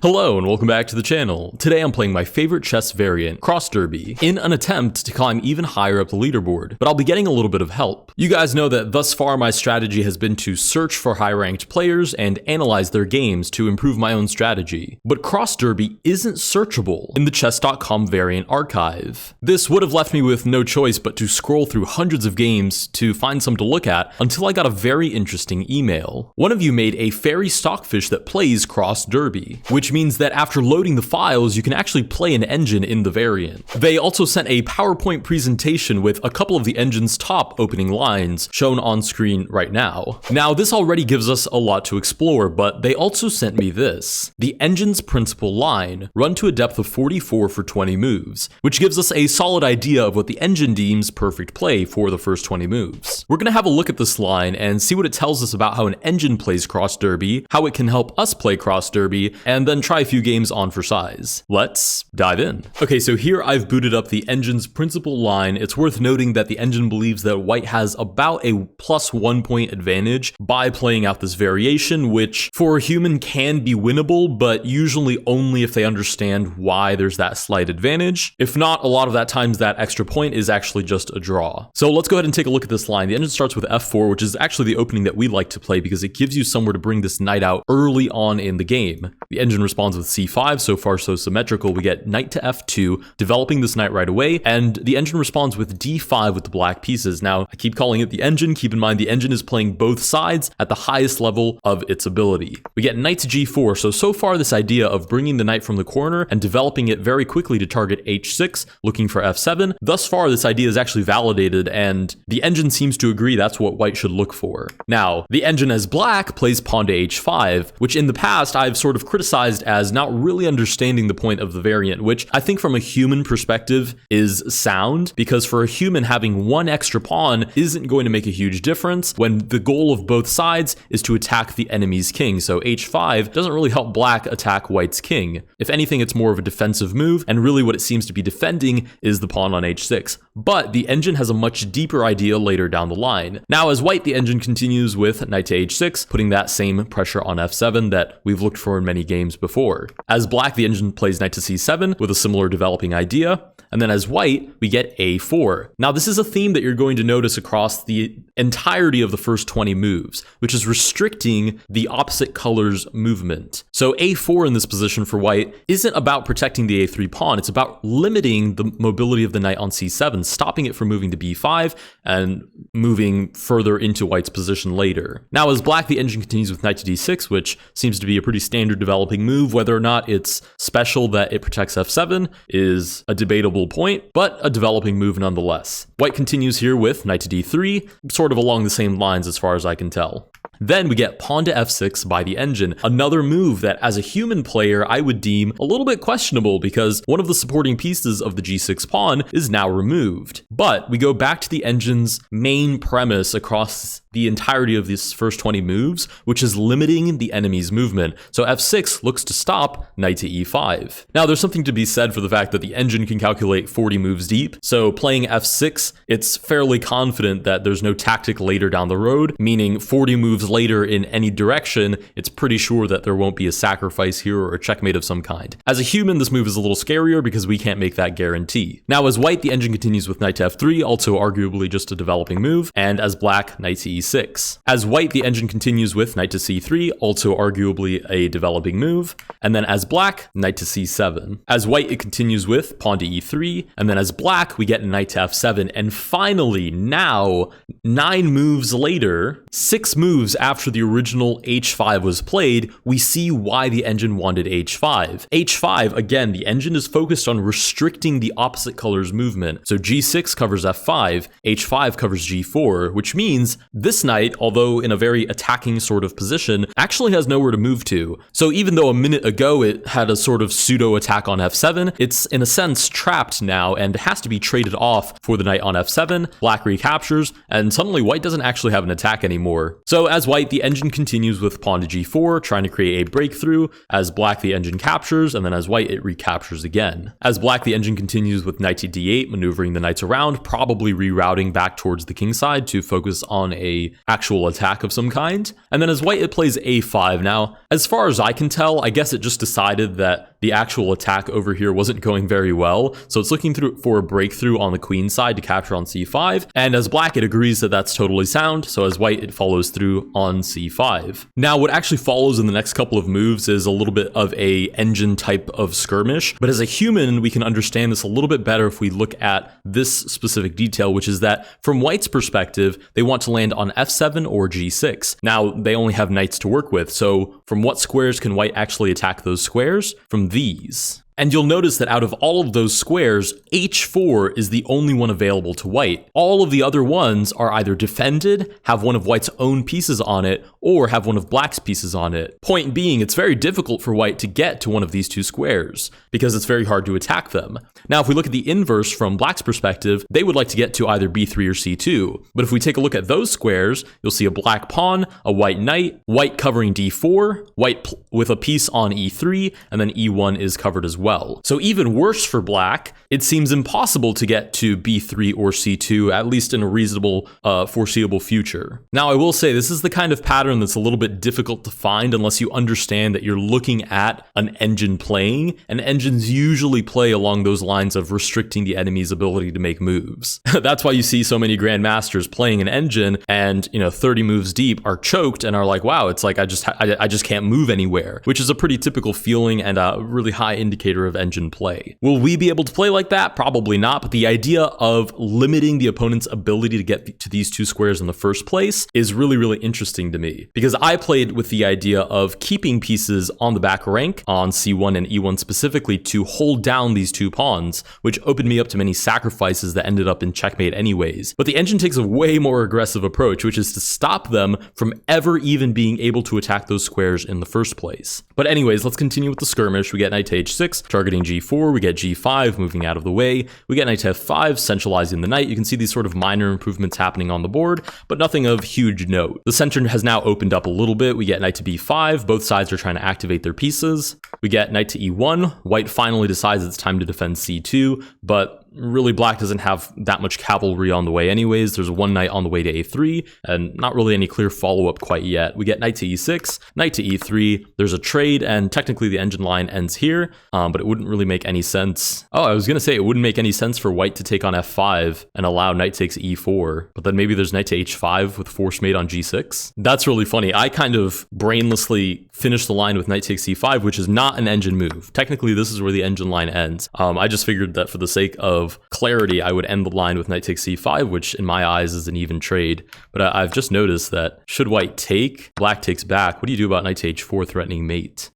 Hello and welcome back to the channel. Today I'm playing my favorite chess variant, Cross Derby, in an attempt to climb even higher up the leaderboard, but I'll be getting a little bit of help. You guys know that thus far my strategy has been to search for high-ranked players and analyze their games to improve my own strategy. But Cross Derby isn't searchable in the chess.com variant archive. This would have left me with no choice but to scroll through hundreds of games to find some to look at until I got a very interesting email. One of you made a fairy stockfish that plays Cross Derby, which means that after loading the files, you can actually play an engine in the variant. They also sent a PowerPoint presentation with a couple of the engine's top opening lines shown on screen right now. Now, this already gives us a lot to explore, but they also sent me this. The engine's principal line, run to a depth of 44 for 20 moves, which gives us a solid idea of what the engine deems perfect play for the first 20 moves. We're gonna have a look at this line and see what it tells us about how an engine plays Cross Derby, how it can help us play Cross Derby, and then try a few games on for size. Let's dive in. Okay, so here I've booted up the engine's principal line. It's worth noting that the engine believes that white has about a +1 point advantage by playing out this variation, which for a human can be winnable, but usually only if they understand why there's that slight advantage. If not, a lot of that times that extra point is actually just a draw. So let's go ahead and take a look at this line. The engine starts with f4, which is actually the opening that we like to play because it gives you somewhere to bring this knight out early on in the game. The engine responds with c5, so far so symmetrical. We get knight to f2, developing this knight right away, and the engine responds with d5 with the black pieces. Now, I keep calling it the engine. Keep in mind the engine is playing both sides at the highest level of its ability. We get knight to g4, so far this idea of bringing the knight from the corner and developing it very quickly to target h6, looking for f7, thus far this idea is actually validated, and the engine seems to agree that's what white should look for. Now, the engine as black plays pawn to h5, which in the past I've sort of criticized as not really understanding the point of the variant, which I think from a human perspective is sound, because for a human having one extra pawn isn't going to make a huge difference when the goal of both sides is to attack the enemy's king. So h5 doesn't really help black attack white's king. If anything, it's more of a defensive move, and really what it seems to be defending is the pawn on h6. But the engine has a much deeper idea later down the line. Now, as white, the engine continues with knight to h6, putting that same pressure on f7 that we've looked for in many games before. As black, the engine plays knight to c7 with a similar developing idea. And then as white, we get a4. Now, this is a theme that you're going to notice across the entirety of the first 20 moves, which is restricting the opposite color's movement. So a4 in this position for white isn't about protecting the a3 pawn. It's about limiting the mobility of the knight on c7, stopping it from moving to b5 and moving further into white's position later. Now, as black, the engine continues with knight to d6, which seems to be a pretty standard developing move. Whether or not it's special that it protects f7 is a debatable point, but a developing move nonetheless. White continues here with knight to d3, sort of along the same lines as far as I can tell. Then we get pawn to f6 by the engine, another move that as a human player I would deem a little bit questionable because one of the supporting pieces of the g6 pawn is now removed. But we go back to the engine's main premise across the entirety of these first 20 moves, which is limiting the enemy's movement. So f6 looks to stop knight to e5. Now, there's something to be said for the fact that the engine can calculate 40 moves deep, so playing f6, it's fairly confident that there's no tactic later down the road, meaning 40 moves later in any direction, it's pretty sure that there won't be a sacrifice here or a checkmate of some kind. As a human, this move is a little scarier because we can't make that guarantee. Now, as white, the engine continues with knight to f3, also arguably just a developing move, and as black, knight to e6. As white, the engine continues with knight to c3, also arguably a developing move, and then as black, knight to c7. As white, it continues with pawn to e3, and then as black, we get knight to f7, and finally, now, 9 moves later, 6 moves after the original h5 was played, we see why the engine wanted h5. h5, again, the engine is focused on restricting the opposite color's movement. So g6 covers f5, h5 covers g4, which means this knight, although in a very attacking sort of position, actually has nowhere to move to. So even though a minute ago it had a sort of pseudo attack on f7, it's in a sense trapped now and has to be traded off for the knight on f7. Black recaptures, and suddenly white doesn't actually have an attack anymore. So as As white, the engine continues with pawn to g4, trying to create a breakthrough. As black, the engine captures, and then as white, it recaptures again. As black, the engine continues with knight to d8, maneuvering the knights around, probably rerouting back towards the king side to focus on a actual attack of some kind. And then as white, it plays a5. Now, as far as I can tell, I guess it just decided that the actual attack over here wasn't going very well, so it's looking for a breakthrough on the queen side to capture on c5, and as black, it agrees that that's totally sound, so as white, it follows through on c5. Now, what actually follows in the next couple of moves is a little bit of a engine type of skirmish, but as a human, we can understand this a little bit better if we look at this specific detail, which is that from white's perspective, they want to land on f7 or g6. Now, they only have knights to work with, so from what squares can white actually attack those squares? From these. And you'll notice that out of all of those squares, h4 is the only one available to white. All of the other ones are either defended, have one of white's own pieces on it, or have one of black's pieces on it. Point being, it's very difficult for white to get to one of these two squares, because it's very hard to attack them. Now, if we look at the inverse from black's perspective, they would like to get to either b3 or c2. But if we take a look at those squares, you'll see a black pawn, a white knight, white covering d4, white with a piece on e3, and then e1 is covered as well. So even worse for black, it seems impossible to get to b3 or c2, at least in a reasonable, foreseeable future. Now, I will say this is the kind of pattern that's a little bit difficult to find unless you understand that you're looking at an engine playing, and engines usually play along those lines of restricting the enemy's ability to make moves. That's why you see so many grandmasters playing an engine and, 30 moves deep are choked and are like, wow, it's like I just can't move anywhere, which is a pretty typical feeling and a really high indicator of engine play. Will we be able to play like that? Probably not, but the idea of limiting the opponent's ability to get to these two squares in the first place is really, really interesting to me, because I played with the idea of keeping pieces on the back rank on c1 and e1 specifically to hold down these two pawns, which opened me up to many sacrifices that ended up in checkmate anyways. But the engine takes a way more aggressive approach, which is to stop them from ever even being able to attack those squares in the first place. But anyways, let's continue with the skirmish. We get knight to h6, targeting g4, we get g5, moving out of the way, we get knight to f5, centralizing the knight. You can see these sort of minor improvements happening on the board, but nothing of huge note. The center has now opened up a little bit. We get knight to b5, both sides are trying to activate their pieces. We get knight to e1, white finally decides it's time to defend c2, but really black doesn't have that much cavalry on the way anyways. There's one knight on the way to a3 and not really any clear follow-up quite yet. We get knight to e6, knight to e3, there's a trade, and technically the engine line ends here, but it wouldn't really make any sense. Oh, I was gonna say it wouldn't make any sense for white to take on f5 and allow knight takes e4, but then maybe there's knight to h5 with force mate on g6. That's really funny. I kind of brainlessly finished the line with knight takes e5, which is not an engine move. Technically, this is where the engine line ends. I just figured that for the sake of clarity, I would end the line with knight takes c5, which in my eyes is an even trade. But I've just noticed that should white take, black takes back. What do you do about knight to h4 threatening mate?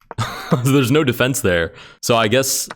There's no defense there. So I guess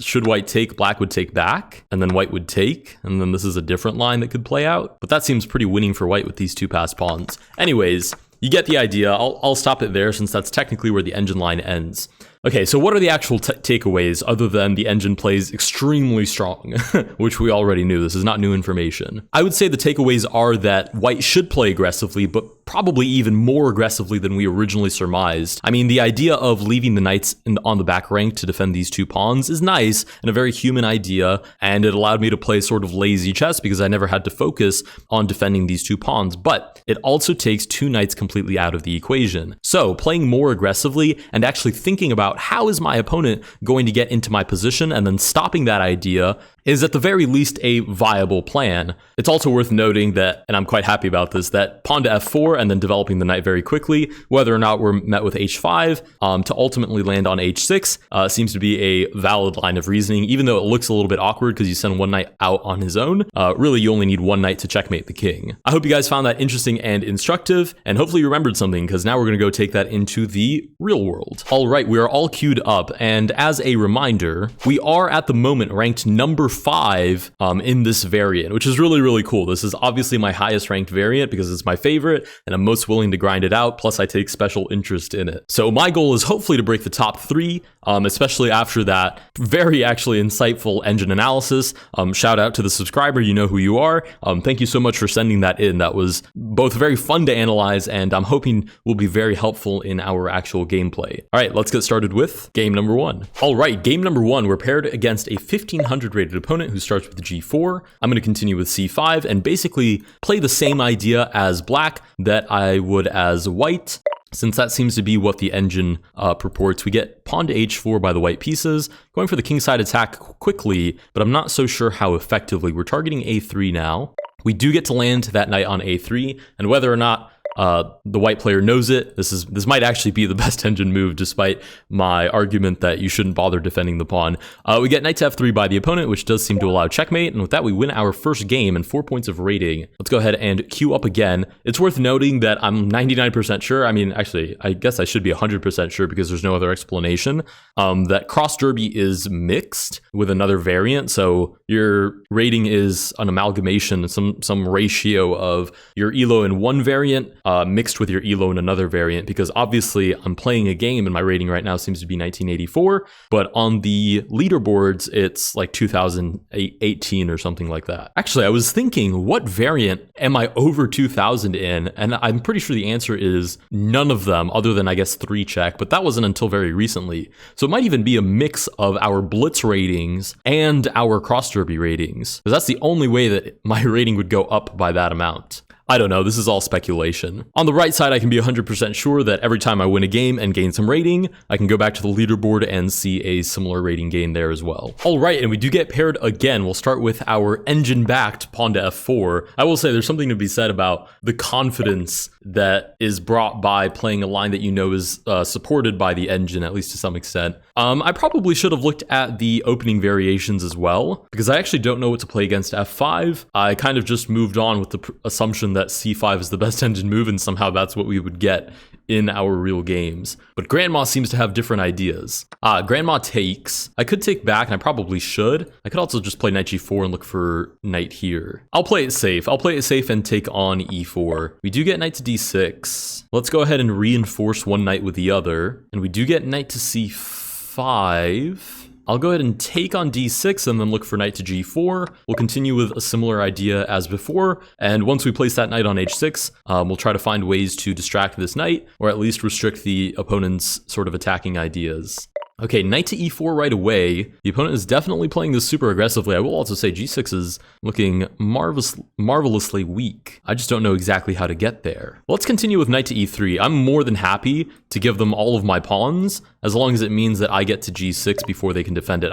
should white take, black would take back, and then white would take, and then this is a different line that could play out. But that seems pretty winning for white with these two passed pawns. Anyways, you get the idea. I'll stop it there since that's technically where the engine line ends. Okay, so what are the actual takeaways other than the engine plays extremely strong, which we already knew. This is not new information. I would say the takeaways are that white should play aggressively, but probably even more aggressively than we originally surmised. I mean, the idea of leaving the knights on the back rank to defend these two pawns is nice and a very human idea, and it allowed me to play sort of lazy chess because I never had to focus on defending these two pawns, but it also takes two knights completely out of the equation. So playing more aggressively and actually thinking about how is my opponent going to get into my position and then stopping that idea is at the very least a viable plan. It's also worth noting that, and I'm quite happy about this, that pawn to f4 and then developing the knight very quickly, whether or not we're met with h5 to ultimately land on h6 seems to be a valid line of reasoning, even though it looks a little bit awkward because you send one knight out on his own. Really, you only need one knight to checkmate the king. I hope you guys found that interesting and instructive, and hopefully you remembered something, because now we're going to go take that into the real world. All right, we are all queued up, and as a reminder, we are at the moment ranked number 5 in this variant, which is really, really cool. This is obviously my highest ranked variant because it's my favorite and I'm most willing to grind it out. Plus I take special interest in it. So my goal is hopefully to break the top 3, especially after that very actually insightful engine analysis. Shout out to the subscriber. You know who you are. Thank you so much for sending that in. That was both very fun to analyze and I'm hoping will be very helpful in our actual gameplay. All right, let's get started with game number 1. All right, game number 1, we're paired against a 1500 rated opponent who starts with G4. I'm going to continue with C5 and basically play the same idea as black that I would as white. Since that seems to be what the engine purports, we get pawn to H4 by the white pieces, going for the kingside attack quickly, but I'm not so sure how effectively. We're targeting A3 now. We do get to land that knight on A3, and whether or not the white player knows it, this might actually be the best engine move, despite my argument that you shouldn't bother defending the pawn. We get knight to F3 by the opponent, which does seem to allow checkmate, and with that we win our first game and 4 points of rating. Let's go ahead and queue up again. It's worth noting that I'm 99% sure, I mean, actually, I guess I should be 100% sure because there's no other explanation, that cross derby is mixed with another variant, so your rating is an amalgamation, some ratio of your elo in one variant mixed with your elo in another variant, because obviously I'm playing a game and my rating right now seems to be 1984, but on the leaderboards it's like 2018 or something like that. Actually, I was thinking, what variant am I over 2000 in? And I'm pretty sure the answer is none of them, other than I guess 3 check, but that wasn't until very recently. So it might even be a mix of our blitz ratings and our cross derby ratings, because that's the only way that my rating would go up by that amount. I don't know, this is all speculation. On the right side, I can be 100% sure that every time I win a game and gain some rating, I can go back to the leaderboard and see a similar rating gain there as well. All right, and we do get paired again. We'll start with our engine-backed pawn to F4. I will say there's something to be said about the confidence that is brought by playing a line that you know is supported by the engine, at least to some extent. I probably should have looked at the opening variations as well, because I actually don't know what to play against F5. I kind of just moved on with the assumption that C5 is the best engine move, and somehow that's what we would get in our real games. But Grandma seems to have different ideas. Grandma takes. I could take back, and I probably should. I could also just play knight G4 and look for knight here. I'll play it safe. I'll play it safe and take on E4. We do get knight to D6. Let's go ahead and reinforce one knight with the other. And we do get knight to C5. I'll go ahead and take on D6 and then look for knight to G4. We'll continue with a similar idea as before, and once we place that knight on H6, we'll try to find ways to distract this knight, or at least restrict the opponent's sort of attacking ideas. Okay, knight to E4 right away. The opponent is definitely playing this super aggressively. I will also say G6 is looking marvelously weak. I just don't know exactly how to get there. Let's continue with knight to E3. I'm more than happy to give them all of my pawns, as long as it means that I get to G6 before they can defend it.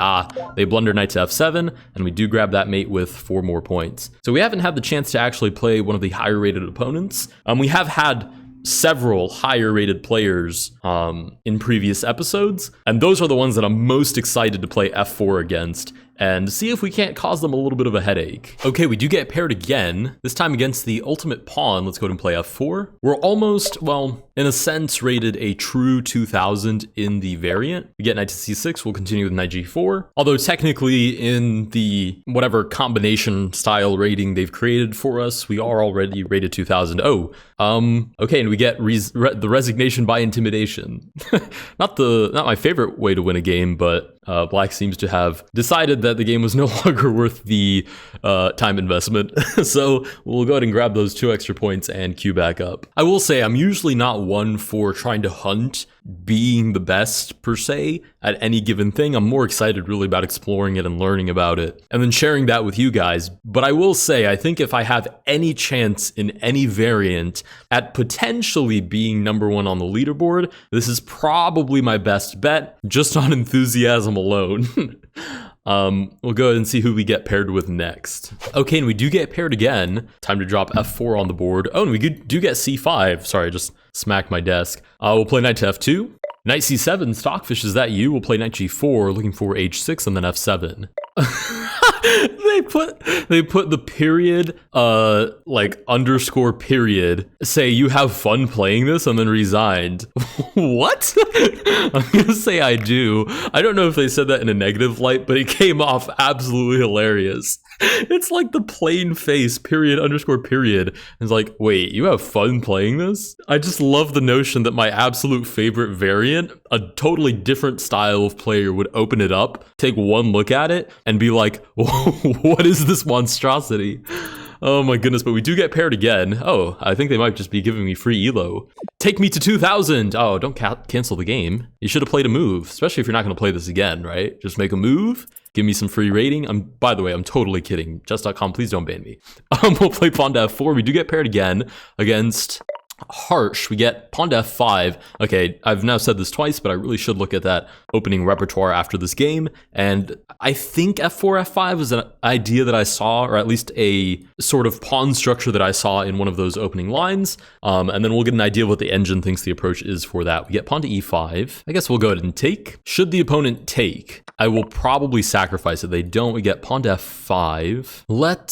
They blunder knight to F7, and we do grab that mate with 4 more points. So we haven't had the chance to actually play one of the higher rated opponents. We have had several higher rated players in previous episodes, and those are the ones that I'm most excited to play F4 against and see if we can't cause them a little bit of a headache. Okay, we do get paired again, this time against the ultimate pawn. Let's go ahead and play F4. We're almost, well, in a sense, rated a true 2000 in the variant. We get knight to C6, we'll continue with knight G4. Although technically in the whatever combination style rating they've created for us, we are already rated 2000. Okay, and we get the resignation by intimidation. Not my favorite way to win a game, but Black seems to have decided that the game was no longer worth the time investment. So we'll go ahead and grab those 2 extra points and queue back up. I will say I'm usually not one for trying to hunt being the best per se at any given thing. I'm more excited really about exploring it and learning about it and then sharing that with you guys. But I will say, I think if I have any chance in any variant at potentially being number 1 on the leaderboard, this is probably my best bet just on enthusiasm alone. We'll go ahead and see who we get paired with next. Okay, and we do get paired again. Time to drop F4 on the board. Oh, and we do get C5. Sorry, I just smacked my desk. We'll play knight to F2. Knight C7, Stockfish, is that you? We'll play knight G4, looking for H6 and then F7. They put the period, like underscore period, say you have fun playing this, and then resigned. What? I'm gonna say I do. I don't know if they said that in a negative light, but it came off absolutely hilarious. It's like the plain face, period, underscore period. It's like, wait, you have fun playing this? I just love the notion that my absolute favorite variant, a totally different style of player, would open it up, take one look at it, and be like, what is this monstrosity? Oh my goodness, but we do get paired again. Oh, I think they might just be giving me free elo. Take me to 2,000. Oh, don't cancel the game. You should have played a move, especially if you're not going to play this again, right? Just make a move. Give me some free rating. By the way, I'm totally kidding. Chess.com, please don't ban me. We'll play pawn to f4. We do get paired again against Harsh. We get pawn to f5. Okay, I've now said this twice, but I really should look at that opening repertoire after this game. And I think f4, f5 is an idea that I saw, or at least a sort of pawn structure that I saw in one of those opening lines. And then we'll get an idea of what the engine thinks the approach is for that. We get pawn to e5. I guess we'll go ahead and take. Should the opponent take, I will probably sacrifice it. They don't. We get pawn to f5.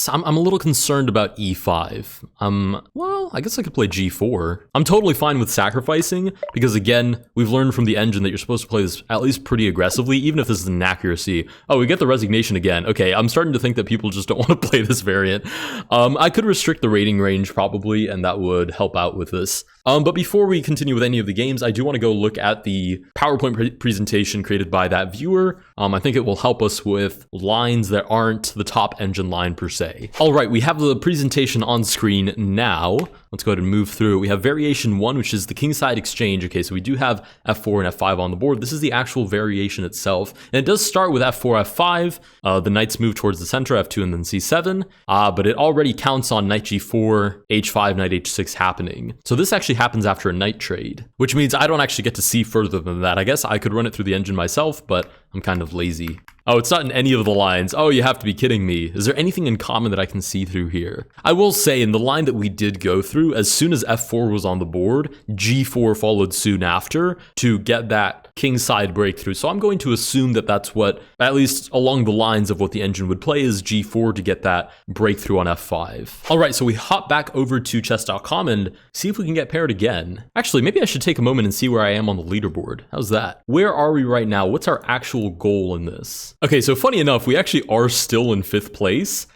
I'm a little concerned about e5. Well, I guess I could play g4. I'm totally fine with sacrificing because, again, we've learned from the engine that you're supposed to play this at least pretty aggressively, even if this is an accuracy. Oh, we get the resignation again. Okay, I'm starting to think that people just don't want to play this variant. I could restrict the rating range probably, and that would help out with this. But before we continue with any of the games, I do want to go look at the PowerPoint presentation created by that viewer. I think it will help us with lines that aren't the top engine line per se. All right, we have the presentation on screen now. Let's go ahead and move through. We have variation 1, which is the kingside exchange. Okay, so we do have f4 and f5 on the board. This is the actual variation itself. And it does start with f4, f5. The knights move towards the center, f2 and then c7. But it already counts on knight g4, h5, knight h6 happening. So this actually happens after a knight trade, which means I don't actually get to see further than that. I guess I could run it through the engine myself, but I'm kind of lazy. Oh, it's not in any of the lines. Oh, you have to be kidding me. Is there anything in common that I can see through here? I will say in the line that we did go through, as soon as f4 was on the board, g4 followed soon after to get that kingside breakthrough. So I'm going to assume that that's what, at least along the lines of what the engine would play, is g4 to get that breakthrough on f5. All right, so we hop back over to chess.com and see if we can get paired again. Actually, maybe I should take a moment and see where I am on the leaderboard. How's that? Where are we right now? What's our actual goal in this? Okay, so funny enough, we actually are still in 5th place.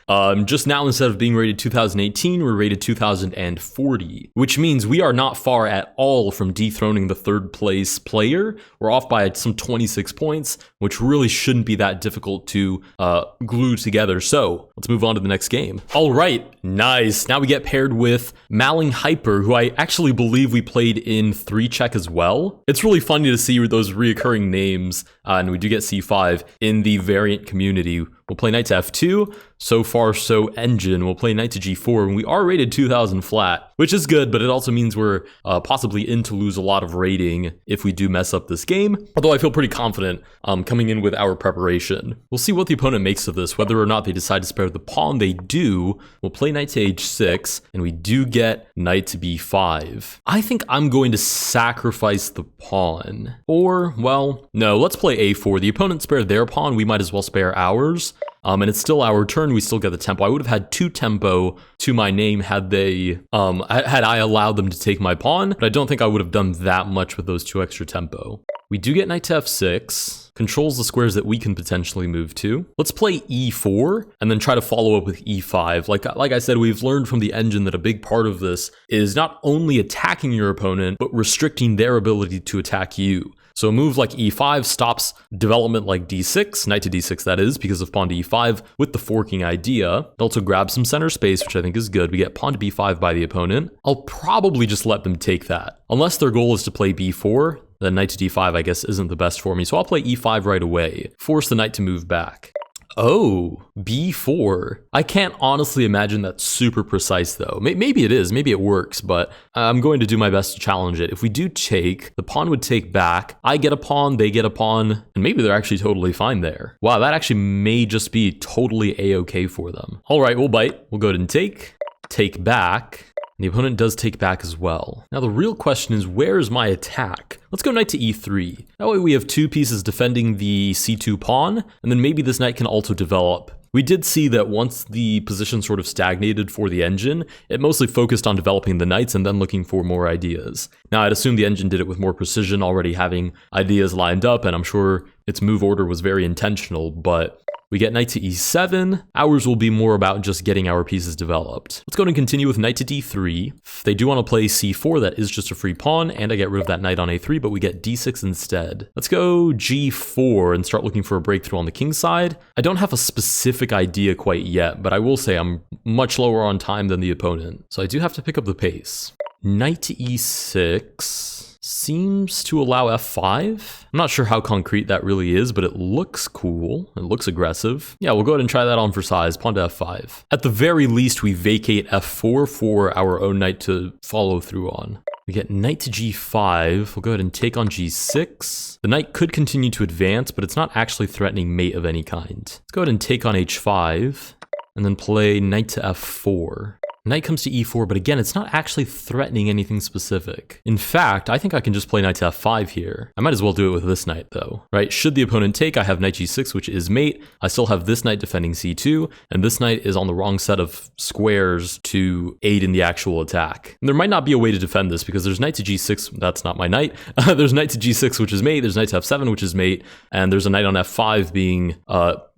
Just now, instead of being rated 2018, we're rated 2040, which means we are not far at all from dethroning the 3rd place player. We're off by some 26 points, which really shouldn't be that difficult to glue together. So let's move on to the next game. All right, nice. Now we get paired with Maling Hyper, who I actually believe we played in 3-check as well. It's really funny to see those reoccurring names, and we do get c5 in the variant community. We'll play knight to f2. So far, so engine. We'll play knight to g4, and we are rated 2000 flat, which is good, but it also means we're possibly in to lose a lot of rating if we do mess up this game. Although I feel pretty confident coming in with our preparation. We'll see what the opponent makes of this, whether or not they decide to spare the pawn. They do. We'll play knight to h6, and we do get knight to b5. I think I'm going to sacrifice the pawn. Or, well, no, let's play a4. The opponent spared their pawn. We might as well spare ours. And it's still our turn. We still get the tempo. I would have had 2 tempo to my name had I allowed them to take my pawn, but I don't think I would have done that much with those 2 extra tempo. We do get knight to f6, controls the squares that we can potentially move to. Let's play e4 and then try to follow up with e5. Like I said, we've learned from the engine that a big part of this is not only attacking your opponent, but restricting their ability to attack you. So a move like e5 stops development like d6, knight to d6 that is, because of pawn to e5 with the forking idea. It also grabs some center space, which I think is good. We get pawn to b5 by the opponent. I'll probably just let them take that. Unless their goal is to play b4, then knight to d5 I guess isn't the best for me. So I'll play e5 right away, force the knight to move back. Oh, b4. I can't honestly imagine that's super precise though. Maybe it is, maybe it works, but I'm going to do my best to challenge it. If we do take, the pawn would take back. I get a pawn, they get a pawn, and maybe they're actually totally fine there. Wow, that actually may just be totally a-okay for them. All right, we'll bite. We'll go ahead and take back. And the opponent does take back as well. Now the real question is, where is my attack? Let's go knight to e3. That way we have 2 pieces defending the c2 pawn, and then maybe this knight can also develop. We did see that once the position sort of stagnated for the engine, it mostly focused on developing the knights and then looking for more ideas. Now, I'd assume the engine did it with more precision, already having ideas lined up, and I'm sure its move order was very intentional, but we get knight to e7. Ours will be more about just getting our pieces developed. Let's go ahead and continue with knight to d3. If they do want to play c4, that is just a free pawn, and I get rid of that knight on a3, but we get d6 instead. Let's go g4 and start looking for a breakthrough on the king side. I don't have a specific idea quite yet, but I will say I'm much lower on time than the opponent, so I do have to pick up the pace. Knight to e6 seems to allow f5. I'm not sure how concrete that really is, but it looks cool. It looks aggressive. Yeah, we'll go ahead and try that on for size. Pawn to f5. At the very least, we vacate f4 for our own knight to follow through on. We get knight to g5. We'll go ahead and take on g6. The knight could continue to advance, but it's not actually threatening mate of any kind. Let's go ahead and take on h5, and then play knight to f4. Knight comes to e4, but again, it's not actually threatening anything specific. In fact, I think I can just play knight to f5 here. I might as well do it with this knight though, right? Should the opponent take, I have knight g6, which is mate. I still have this knight defending c2, and this knight is on the wrong set of squares to aid in the actual attack. And there might not be a way to defend this because there's knight to g6, that's not my knight. There's knight to g6, which is mate. There's knight to f7, which is mate. And there's a knight on f5 being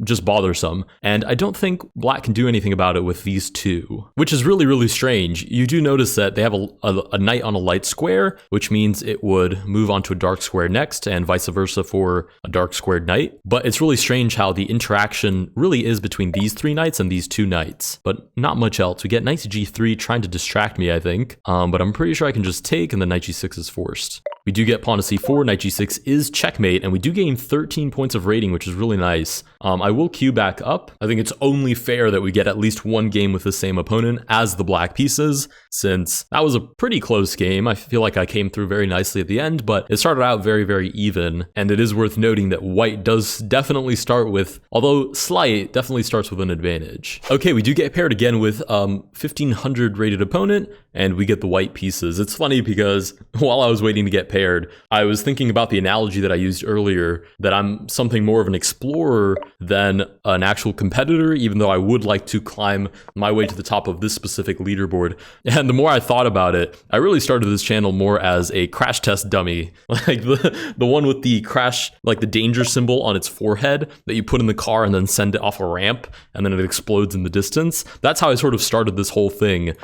just bothersome. And I don't think black can do anything about it with these two, which is really strange. You do notice that they have a knight on a light square, which means it would move onto a dark square next, and vice versa for a dark squared knight. But it's really strange how the interaction really is between these three knights and these two knights, but not much else. We get knight to g3 trying to distract me, I think, but I'm pretty sure I can just take, and then knight g6 is forced. We do get pawn to c4, knight g6 is checkmate, and we do gain 13 points of rating, which is really nice. I will queue back up. I think it's only fair that we get at least one game with the same opponent as the black pieces, since that was a pretty close game. I feel like I came through very nicely at the end, but it started out very even, and it is worth noting that white does definitely start with, although slight, definitely starts with an advantage. Okay, we do get paired again with 1500 rated opponent, and we get the white pieces. It's funny because while I was waiting to get paired, I was thinking about the analogy that I used earlier, that I'm something more of an explorer than an actual competitor, even though I would like to climb my way to the top of this specific leaderboard. And the more I thought about it, I really started this channel more as a crash test dummy, like the one with the crash, like the danger symbol on its forehead that you put in the car and then send it off a ramp and then it explodes in the distance. That's how I sort of started this whole thing,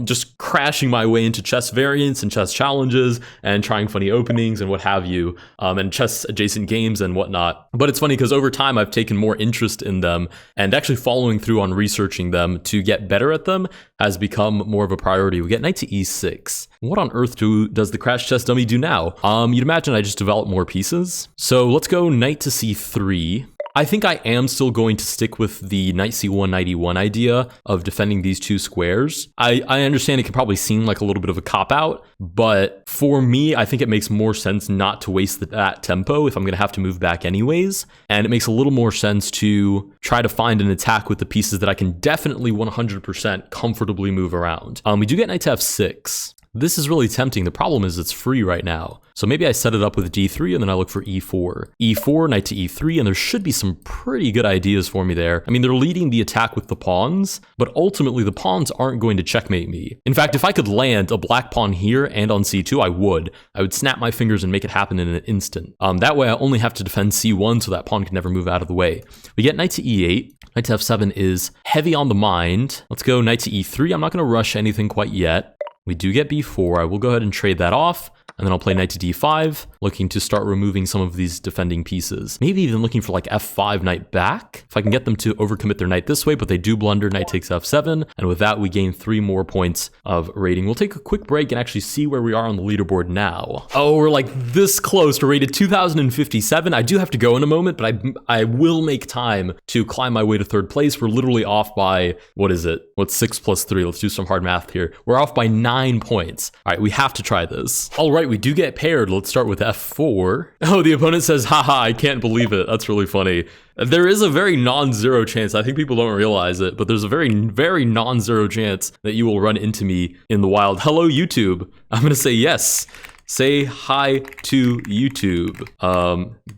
just crashing my way into chess variants and chess challenges and trying funny openings and what have you, and chess adjacent games and whatnot. But it's funny because over time I've taken more interest in them, and actually following through on researching them to get better at them has become more of a priority. We get knight to e6. What on earth does the crash chess dummy do now? You'd imagine I just develop more pieces. So let's go knight to c3. I think I am still going to stick with the knight c1, knight e1 idea of defending these two squares. I understand it can probably seem like a little bit of a cop-out, but for me, I think it makes more sense not to waste that tempo if I'm going to have to move back anyways, and it makes a little more sense to try to find an attack with the pieces that I can definitely 100% comfortably move around. We do get knight to f6. This is really tempting. The problem is it's free right now. So maybe I set it up with d3 and then I look for e4. e4, knight to e3, and there should be some pretty good ideas for me there. I mean, they're leading the attack with the pawns, but ultimately the pawns aren't going to checkmate me. In fact, if I could land a black pawn here and on c2, I would snap my fingers and make it happen in an instant. That way I only have to defend c1 so that pawn can never move out of the way. We get knight to e8. Knight to f7 is heavy on the mind. Let's go knight to e3. I'm not going to rush anything quite yet. We do get b4. I will go ahead and trade that off. And then I'll play knight to d5, looking to start removing some of these defending pieces. Maybe even looking for like f5, knight back. If I can get them to overcommit their knight this way, but they do blunder, knight takes f7. And with that, we gain 3 more points of rating. We'll take a quick break and actually see where we are on the leaderboard now. Oh, we're like this close to rated 2057. I do have to go in a moment, but I will make time to climb my way to 3rd place. We're literally off by, what is it? What's 6 plus 3? Let's do some hard math here. We're off by 9 points. All right, we have to try this. All right, we do get paired. Let's start with f4. Oh, the opponent says, haha, I can't believe it. That's really funny. There is a very non-zero chance, I think people don't realize it, but there's a very non-zero chance that you will run into me in the wild. Hello, YouTube. I'm going to say yes. Say hi to YouTube.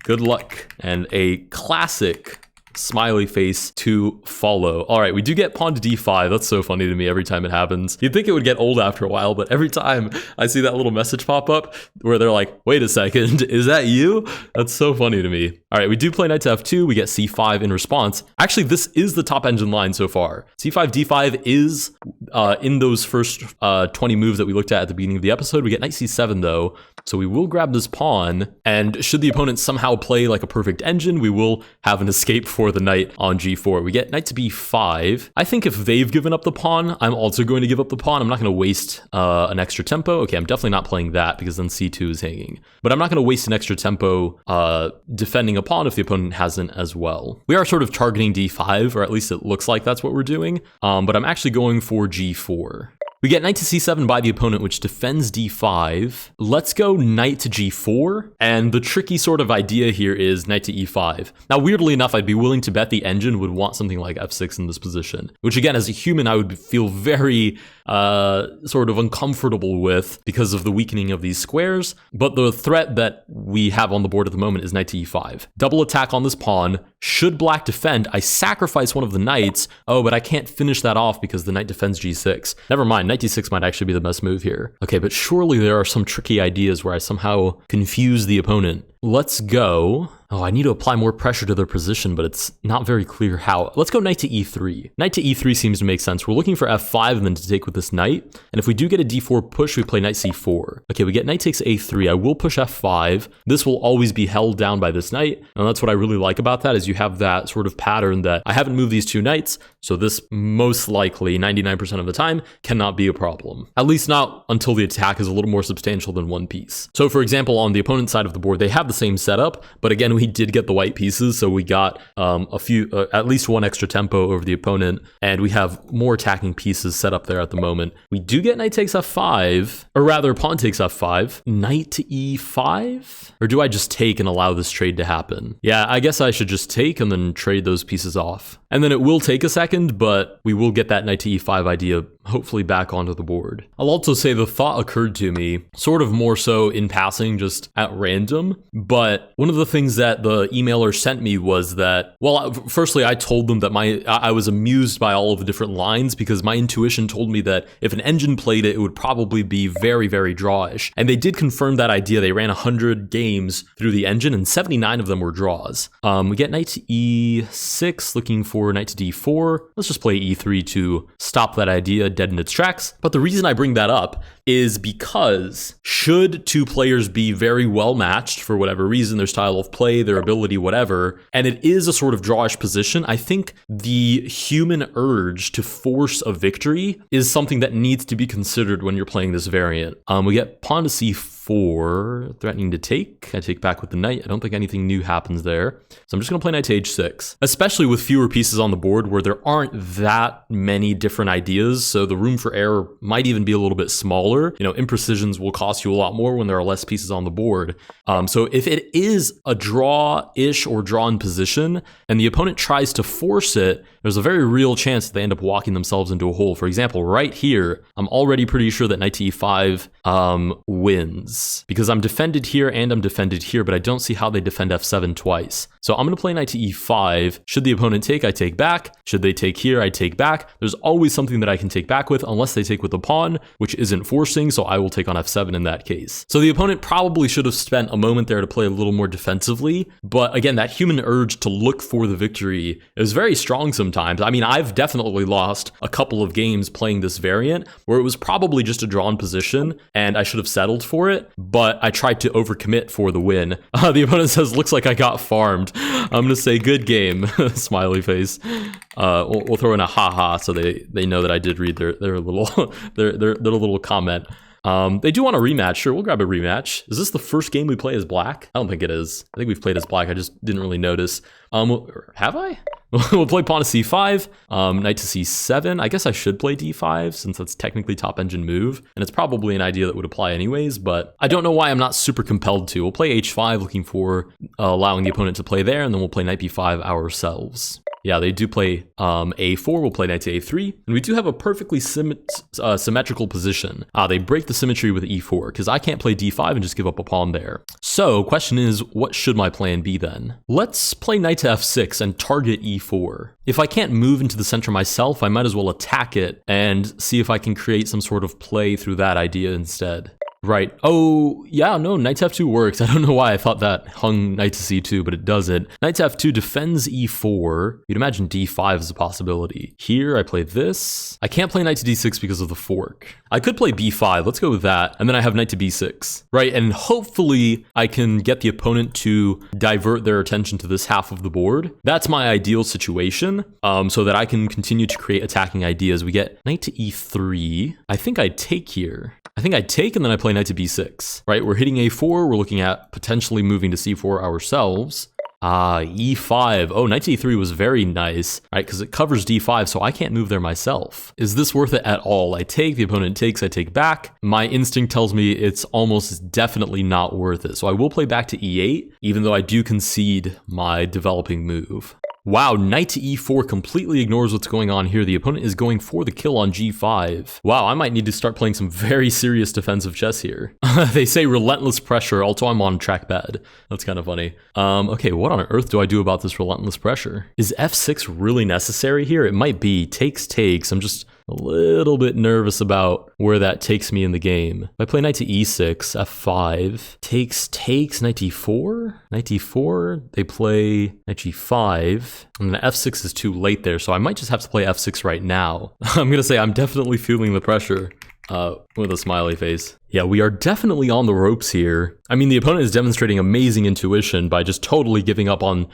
Good luck. And a classic smiley face to follow. All right, we do get pawn to d5. That's so funny to me every time it happens. You'd think it would get old after a while, but every time I see that little message pop up where they're like, wait a second, is that you? That's so funny to me. All right, we do play knight to f2. We get c5 in response. Actually, this is the top engine line so far. c5, d5 is in those first 20 moves that we looked at the beginning of the episode. We get knight c7 though, so we will grab this pawn, and should the opponent somehow play like a perfect engine, we will have an escape for the knight on g4. We get knight to b5. I think if they've given up the pawn, I'm also going to give up the pawn. I'm not going to waste an extra tempo. Okay, I'm definitely not playing that because then c2 is hanging. But I'm not going to waste an extra tempo defending a pawn if the opponent hasn't as well. We are sort of targeting d5, or at least it looks like that's what we're doing. But I'm actually going for g4. We get knight to c7 by the opponent, which defends d5. Let's go knight to g4. And the tricky sort of idea here is knight to e5. Now, weirdly enough, I'd be willing to bet the engine would want something like f6 in this position, which again, as a human, I would feel very sort of uncomfortable with because of the weakening of these squares. But the threat that we have on the board at the moment is knight to e5. Double attack on this pawn. Should black defend, I sacrifice one of the knights. Oh, but I can't finish that off because the knight defends g6. Never mind, knight d6 might actually be the best move here. Okay, but surely there are some tricky ideas where I somehow confuse the opponent. Let's go. Oh, I need to apply more pressure to their position, but it's not very clear how. Let's go knight to e3. Knight to e3 seems to make sense. We're looking for f5 and then to take with this knight. And if we do get a d4 push, we play knight c4. Okay, we get knight takes a3. I will push f5. This will always be held down by this knight. And that's what I really like about that, is you have that sort of pattern that I haven't moved these two knights, so this most likely, 99% of the time, cannot be a problem. At least not until the attack is a little more substantial than one piece. So for example, on the opponent's side of the board, they have the same setup, but again, we did get the white pieces, so we got at least one extra tempo over the opponent, and we have more attacking pieces set up there at the moment. We do get knight takes f5, or rather pawn takes f5, knight to e5? Or do I just take and allow this trade to happen? Yeah, I guess I should just take and then trade those pieces off. And then it will take a second, but we will get that knight to e5 idea hopefully back onto the board. I'll also say the thought occurred to me sort of more so in passing, just at random. But one of the things that the emailer sent me was that, well, firstly, I told them that I was amused by all of the different lines because my intuition told me that if an engine played it, it would probably be very, very drawish. And they did confirm that idea. They ran 100 games through the engine and 79 of them were draws. We get knight to e6, looking for knight to d4. Let's just play e3 to stop that idea dead in its tracks. But the reason I bring that up is because should two players be very well matched for whatever reason, their style of play, their ability, whatever, and it is a sort of drawish position, I think the human urge to force a victory is something that needs to be considered when you're playing this variant. We get pawn to c4, threatening to take. I take back with the knight. I don't think anything new happens there. So I'm just going to play knight to h6, especially with fewer pieces on the board where there aren't that many different ideas. So the room for error might even be a little bit smaller. You know, imprecisions will cost you a lot more when there are less pieces on the board. So if it is a draw-ish or drawn position and the opponent tries to force it, there's a very real chance that they end up walking themselves into a hole. For example, right here, I'm already pretty sure that knight to e5 wins because I'm defended here and I'm defended here, but I don't see how they defend f7 twice. So I'm going to play knight to e5. Should the opponent take, I take back. Should they take here, I take back. There's always something that I can take back with unless they take with the pawn, which isn't forcing, so I will take on f7 in that case. So the opponent probably should have spent a moment there to play a little more defensively, but again, that human urge to look for the victory is very strong sometimes. I mean, I've definitely lost a couple of games playing this variant where it was probably just a drawn position and I should have settled for it, but I tried to overcommit for the win. The opponent says, looks like I got farmed. I'm going to say good game, smiley face. We'll throw in a haha so they know that I did read their little their little comment. They do want a rematch. Sure, we'll grab a rematch. Is this the first game we play as black? I don't think it is. I think we've played as black. I just didn't really notice. Have I? We'll play pawn to c5, knight to c7. I guess I should play d5 since that's technically top engine move, and it's probably an idea that would apply anyways, but I don't know why I'm not super compelled to. We'll play h5 looking for allowing the opponent to play there, and then we'll play knight b5 ourselves. Yeah, they do play a4. We'll play knight to a3. And we do have a perfectly symmetrical position. They break the symmetry with e4 because I can't play d5 and just give up a pawn there. So question is, what should my plan be then? Let's play knight to f6 and target e4. If I can't move into the center myself, I might as well attack it and see if I can create some sort of play through that idea instead. Right. Oh, yeah, no, knight to f2 works. I don't know why I thought that hung knight to c2, but it doesn't. Knight to f2 defends e4. You'd imagine d5 is a possibility. Here, I play this. I can't play knight to d6 because of the fork. I could play b5. Let's go with that. And then I have knight to b6. Right, and hopefully I can get the opponent to divert their attention to this half of the board. That's my ideal situation, so that I can continue to create attacking ideas. We get knight to e3. I think I'd take here. I think I take and then I play knight to b6, right? We're hitting a4. We're looking at potentially moving to c4 ourselves. E5. Oh, knight to e3 was very nice, right? Because it covers d5, so I can't move there myself. Is this worth it at all? I take, the opponent takes, I take back. My instinct tells me it's almost definitely not worth it. So I will play back to e8, even though I do concede my developing move. Wow, knight to e4 completely ignores what's going on here. The opponent is going for the kill on g5. Wow, I might need to start playing some very serious defensive chess here. They say relentless pressure, also I'm on trackpad. That's kind of funny. Okay, what on earth do I do about this relentless pressure? Is f6 really necessary here? It might be. Takes. I'm just a little bit nervous about where that takes me in the game. If I play knight to e6, f5, takes, knight e4, they play knight g5, and the f6 is too late there, so I might just have to play f6 right now. I'm gonna say I'm definitely feeling the pressure. With a smiley face. Yeah, we are definitely on the ropes here. I mean, the opponent is demonstrating amazing intuition by just totally giving up on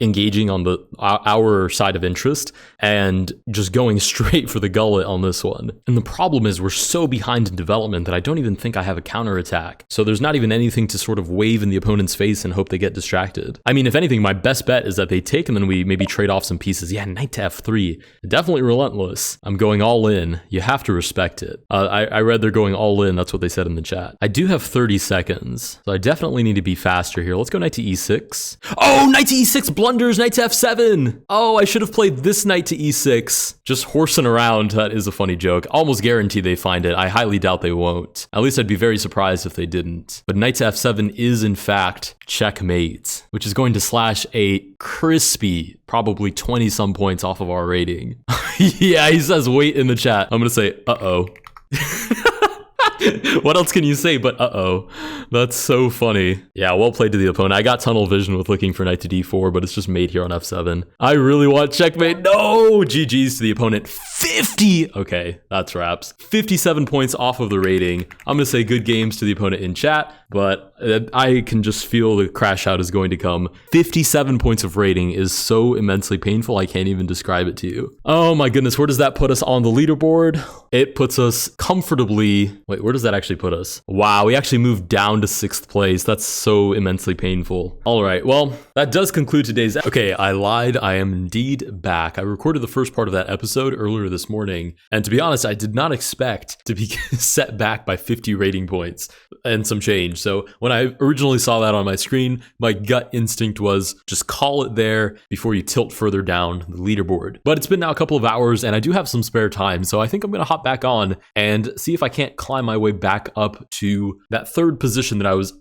engaging on our side of interest and just going straight for the gullet on this one. And the problem is we're so behind in development that I don't even think I have a counterattack. So there's not even anything to sort of wave in the opponent's face and hope they get distracted. I mean, if anything, my best bet is that they take and then we maybe trade off some pieces. Yeah, knight to f3. Definitely relentless. I'm going all in. You have to respect it. I read they're going all in. That's what they said in the chat. I do have 30 seconds, so I definitely need to be faster here. Let's go knight to e6. Oh, knight to e6 blunders, knight to f7. Oh, I should have played this knight to e6. Just horsing around. That is a funny joke. Almost guarantee they find it. I highly doubt they won't. At least I'd be very surprised if they didn't. But knight to f7 is in fact checkmate, which is going to slash a crispy, probably 20 some points off of our rating. Yeah, he says wait in the chat. I'm gonna say, uh-oh. What else can you say but uh-oh? That's so funny. Yeah, well played to the opponent. I got tunnel vision with looking for knight to d4, but it's just mate here on f7. I really want checkmate. No! GG's to the opponent. 50! Okay, that's wraps. 57 points off of the rating. I'm gonna say good games to the opponent in chat, but I can just feel the crash out is going to come. 57 points of rating is so immensely painful, I can't even describe it to you. Oh my goodness, where does that put us on the leaderboard? It puts us comfortably... Wait, where does that actually put us? Wow, we actually moved down to 6th place. That's so immensely painful. All right, well, that does conclude today's... Okay, I lied. I am indeed back. I recorded the first part of that episode earlier this morning, and to be honest, I did not expect to be set back by 50 rating points and some change. So when I originally saw that on my screen, my gut instinct was just call it there before you tilt further down the leaderboard. But it's been now a couple of hours and I do have some spare time, so I think I'm gonna hop back on and see if I can't climb my way back up to that third position that I was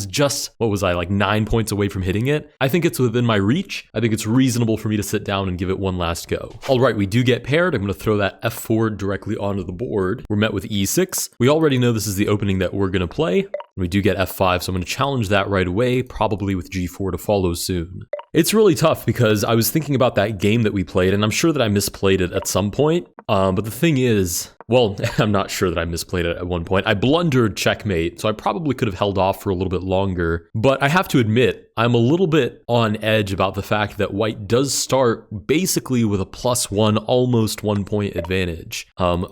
just, what was I, like 9 points away from hitting it? I think it's within my reach. I think it's reasonable for me to sit down and give it one last go. All right, we do get paired. I'm gonna throw that f4 directly onto the board. We're met with e6. We already know this is the opening that we're gonna play. We do get f5, so I'm gonna challenge that right away, probably with g4 to follow soon. It's really tough because I was thinking about that game that we played, and I'm sure that I misplayed it at some point. But the thing is, well, I'm not sure that I misplayed it at one point. I blundered checkmate, so I probably could have held off for a little bit longer. But I have to admit, I'm a little bit on edge about the fact that white does start basically with a +1, almost 1 point advantage.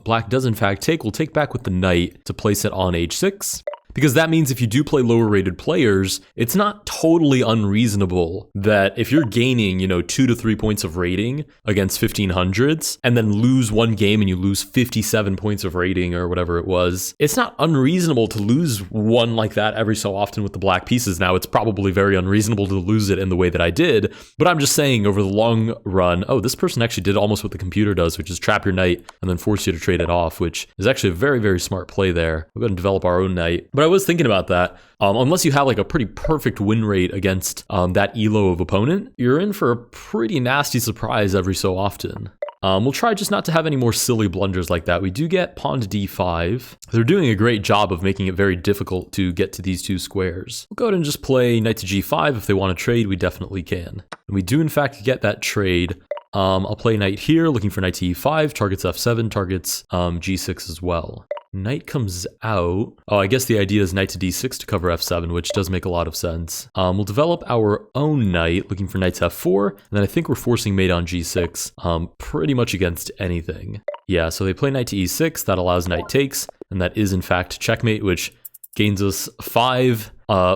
Black does in fact take. We'll take back with the knight to place it on h6. because that means if you do play lower rated players, it's not totally unreasonable that if you're gaining, 2 to 3 points of rating against 1500s and then lose one game and you lose 57 points of rating or whatever it was, it's not unreasonable to lose one like that every so often with the black pieces. Now, it's probably very unreasonable to lose it in the way that I did, but I'm just saying over the long run, oh, this person actually did almost what the computer does, which is trap your knight and then force you to trade it off, which is actually a very, very smart play there. We're going to develop our own knight. But I was thinking about that. Unless you have like a pretty perfect win rate against that elo of opponent, you're in for a pretty nasty surprise every so often. We'll try just not to have any more silly blunders like that. We do get pawn to d5. They're doing a great job of making it very difficult to get to these two squares. We'll go ahead and just play knight to g5. If they want to trade, we definitely can. And we do in fact get that trade. I'll play knight here, looking for knight to e5, targets f7, targets g6 as well. Knight comes out. Oh, I guess the idea is knight to d6 to cover f7, which does make a lot of sense. We'll develop our own knight, looking for knight to f4, and then I think we're forcing mate on g6 pretty much against anything. Yeah, so they play knight to e6, that allows knight takes, and that is in fact checkmate, which gains us 5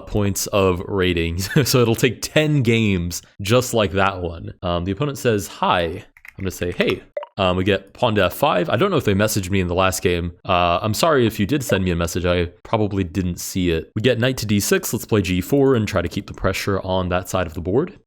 points of rating. So it'll take 10 games just like that one. The opponent says, hi. I'm going to say, hey. We get pawn to f5. I don't know if they messaged me in the last game. I'm sorry if you did send me a message. I probably didn't see it. We get knight to d6. Let's play g4 and try to keep the pressure on that side of the board.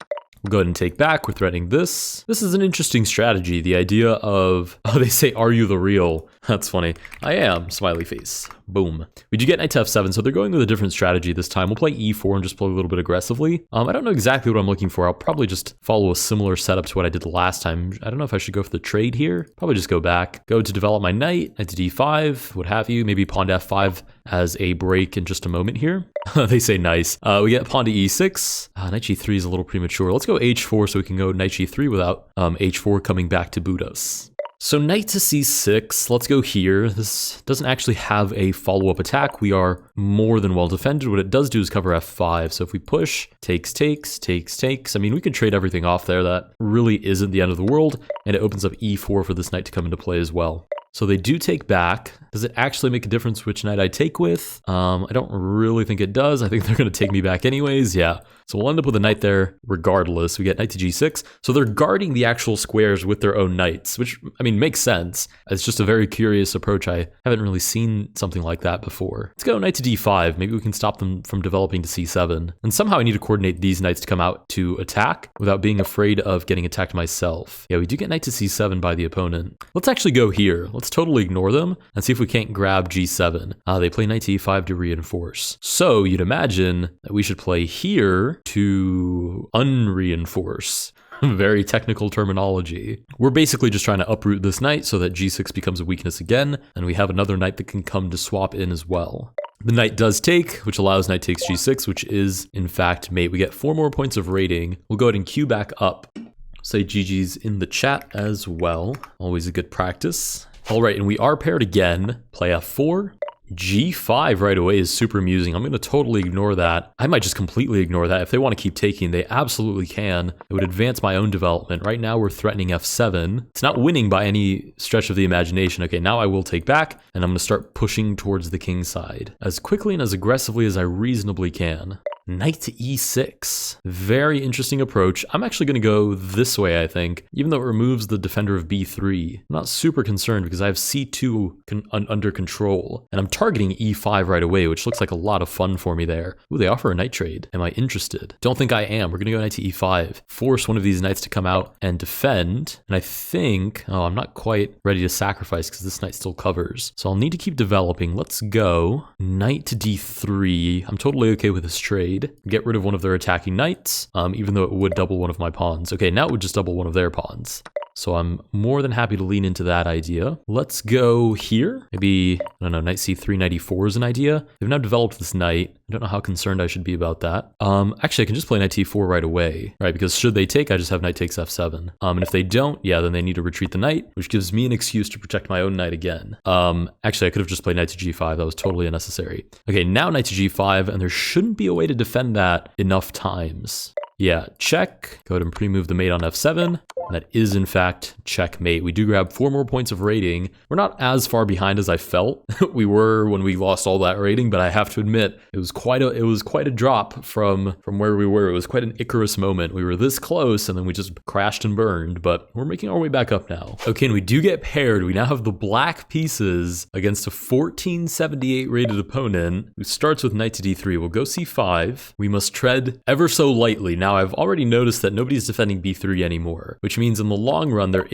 We'll go ahead and take back. We're threatening this. This is an interesting strategy. The idea of, oh, they say, are you the real? That's funny. I am, smiley face. Boom. We do get knight to f7, so they're going with a different strategy this time. We'll play e4 and just play a little bit aggressively. I don't know exactly what I'm looking for. I'll probably just follow a similar setup to what I did the last time. I don't know if I should go for the trade here. Probably just go back. Go to develop my knight to d5, what have you. Maybe pawn to f5 as a break in just a moment here. They say nice. We get pawn to e6. Knight g3 is a little premature. Let's go h4 so we can go knight g3 without h4 coming back to boot us. So knight to c6, let's go here. This doesn't actually have a follow-up attack. We are more than well defended. What it does do is cover f5. So if we push, takes. I mean, we could trade everything off there. That really isn't the end of the world. And it opens up e4 for this knight to come into play as well. So they do take back. Does it actually make a difference which knight I take with? I don't really think it does. I think they're going to take me back anyways. Yeah. So we'll end up with a knight there regardless. We get knight to g6. So they're guarding the actual squares with their own knights, which, I mean, makes sense. It's just a very curious approach. I haven't really seen something like that before. Let's go knight to d5. Maybe we can stop them from developing to c7. And somehow I need to coordinate these knights to come out to attack without being afraid of getting attacked myself. Yeah, we do get knight to c7 by the opponent. Let's actually go here. Let's totally ignore them and see if we can't grab g7. They play knight to e5 to reinforce. So you'd imagine that we should play here to unreinforce. Very technical terminology. We're basically just trying to uproot this knight so that g6 becomes a weakness again, and we have another knight that can come to swap in as well. The knight does take, which allows knight takes g6, which is in fact mate. We get 4 more points of rating. We'll go ahead and queue back up. Say GG's in the chat as well. Always a good practice. All right, and we are paired again. Play f4. G5 right away is super amusing. I'm going to totally ignore that. I might just completely ignore that. If they want to keep taking, they absolutely can. It would advance my own development. Right now we're threatening f7. It's not winning by any stretch of the imagination. Okay, now I will take back, and I'm going to start pushing towards the king side as quickly and as aggressively as I reasonably can. Knight to e6. Very interesting approach. I'm actually going to go this way, I think, even though it removes the defender of b3. I'm not super concerned because I have c2 under control, and I'm targeting e5 right away, which looks like a lot of fun for me there. Ooh, they offer a knight trade. Am I interested? Don't think I am. We're going to go knight to e5. Force one of these knights to come out and defend, and I think, oh, I'm not quite ready to sacrifice because this knight still covers. So I'll need to keep developing. Let's go knight to d3. I'm totally okay with this trade. Get rid of one of their attacking knights, even though it would double one of my pawns. Okay, now it would just double one of their pawns. So I'm more than happy to lean into that idea. Let's go here. Maybe, I don't know, knight c3, knight e4 is an idea. They've now developed this knight. I don't know how concerned I should be about that. Actually, I can just play knight e4 right away, right? Because should they take, I just have knight takes f7. And if they don't, yeah, then they need to retreat the knight, which gives me an excuse to protect my own knight again. Actually, I could have just played knight to g5. That was totally unnecessary. Okay, now knight to g5, and there shouldn't be a way to defend that enough times. Yeah, check. Go ahead and pre-move the mate on f7. And that is in fact checkmate. We do grab 4 more points of rating. We're not as far behind as I felt we were when we lost all that rating, but I have to admit it was quite a drop from where we were. It was quite an Icarus moment. We were this close and then we just crashed and burned, but we're making our way back up now. Okay, and we do get paired. We now have the black pieces against a 1478 rated opponent who starts with knight to d3. We'll go c5. We must tread ever so lightly. Now I've already noticed that nobody's defending b3 anymore, which means in the long run there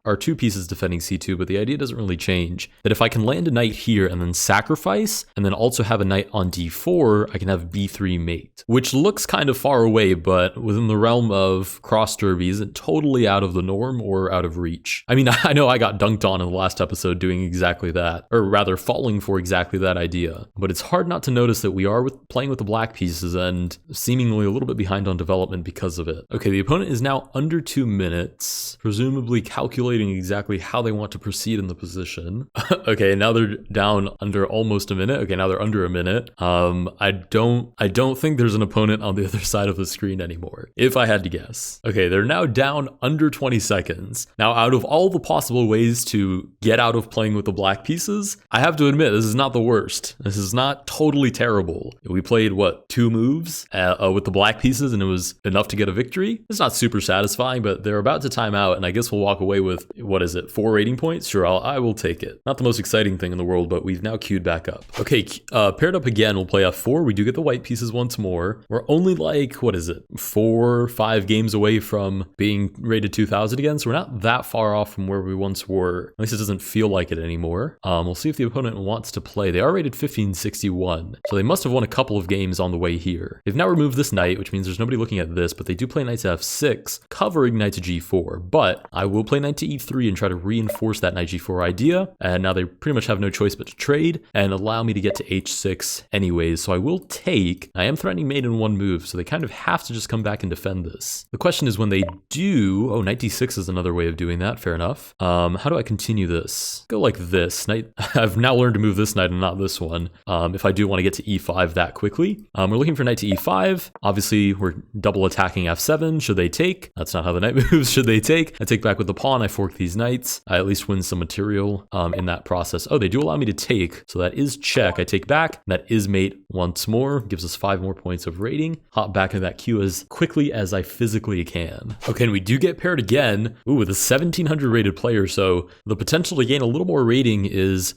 are 2 pieces defending c2, but the idea doesn't really change. That if I can land a knight here and then sacrifice, and then also have a knight on d4, I can have b3 mate, which looks kind of far away, but within the realm of cross derby isn't totally out of the norm or out of reach. I mean, I know I got dunked on in the last episode doing exactly that, or rather falling for exactly that idea, but it's hard not to notice that we are playing with the black pieces and seemingly a little bit behind on development because of it. Okay, the opponent is now under 2 minutes, presumably calculating exactly how they want to proceed in the position. Okay, now they're down under almost a minute. Okay, now they're under a minute. I don't think there's an opponent on the other side of the screen anymore, if I had to guess. Okay, they're now down under 20 seconds. Now, out of all the possible ways to get out of playing with the black pieces, I have to admit, this is not the worst. This is not totally terrible. We played, what, 2 moves with the black pieces, and it was enough to get a victory? It's not super satisfying, but they're about to time out, and I guess we'll walk away with, what is it, 4 rating points? Sure, I will take it. Not the most exciting thing in the world, but we've now queued back up. Okay, paired up again, we'll play f4. We do get the white pieces once more. We're only like, what is it, 4 or 5 games away from being rated 2000 again, so we're not that far off from where we once were. At least it doesn't feel like it anymore. We'll see if the opponent wants to play. They are rated 1561, so they must have won a couple of games on the way here. They've now removed this knight, which means there's nobody looking at this, but they do play knight to f6, covering knight to g4, but I will play knight to e3 and try to reinforce that knight g4 idea, and now they pretty much have no choice but to trade and allow me to get to h6 anyways, so I will take. I am threatening mate in 1 move, so they kind of have to just come back and defend this. The question is when they do, oh, knight d6 is another way of doing that, fair enough. How do I continue this? Go like this. Knight, I've now learned to move this knight and not this one, if I do want to get to e5 that quickly. We're looking for knight to e5. Obviously, we're double attacking f7. Should they take? That's not how the knight moves. Should they take? I take back with the pawn. I fork these knights. I at least win some material in that process. Oh, they do allow me to take, so that is check. I take back. That is mate once more. Gives us 5 more points of rating. Hop back into that queue as quickly as I physically can. Okay, and we do get paired again. Ooh, with a 1700 rated player, so the potential to gain a little more rating is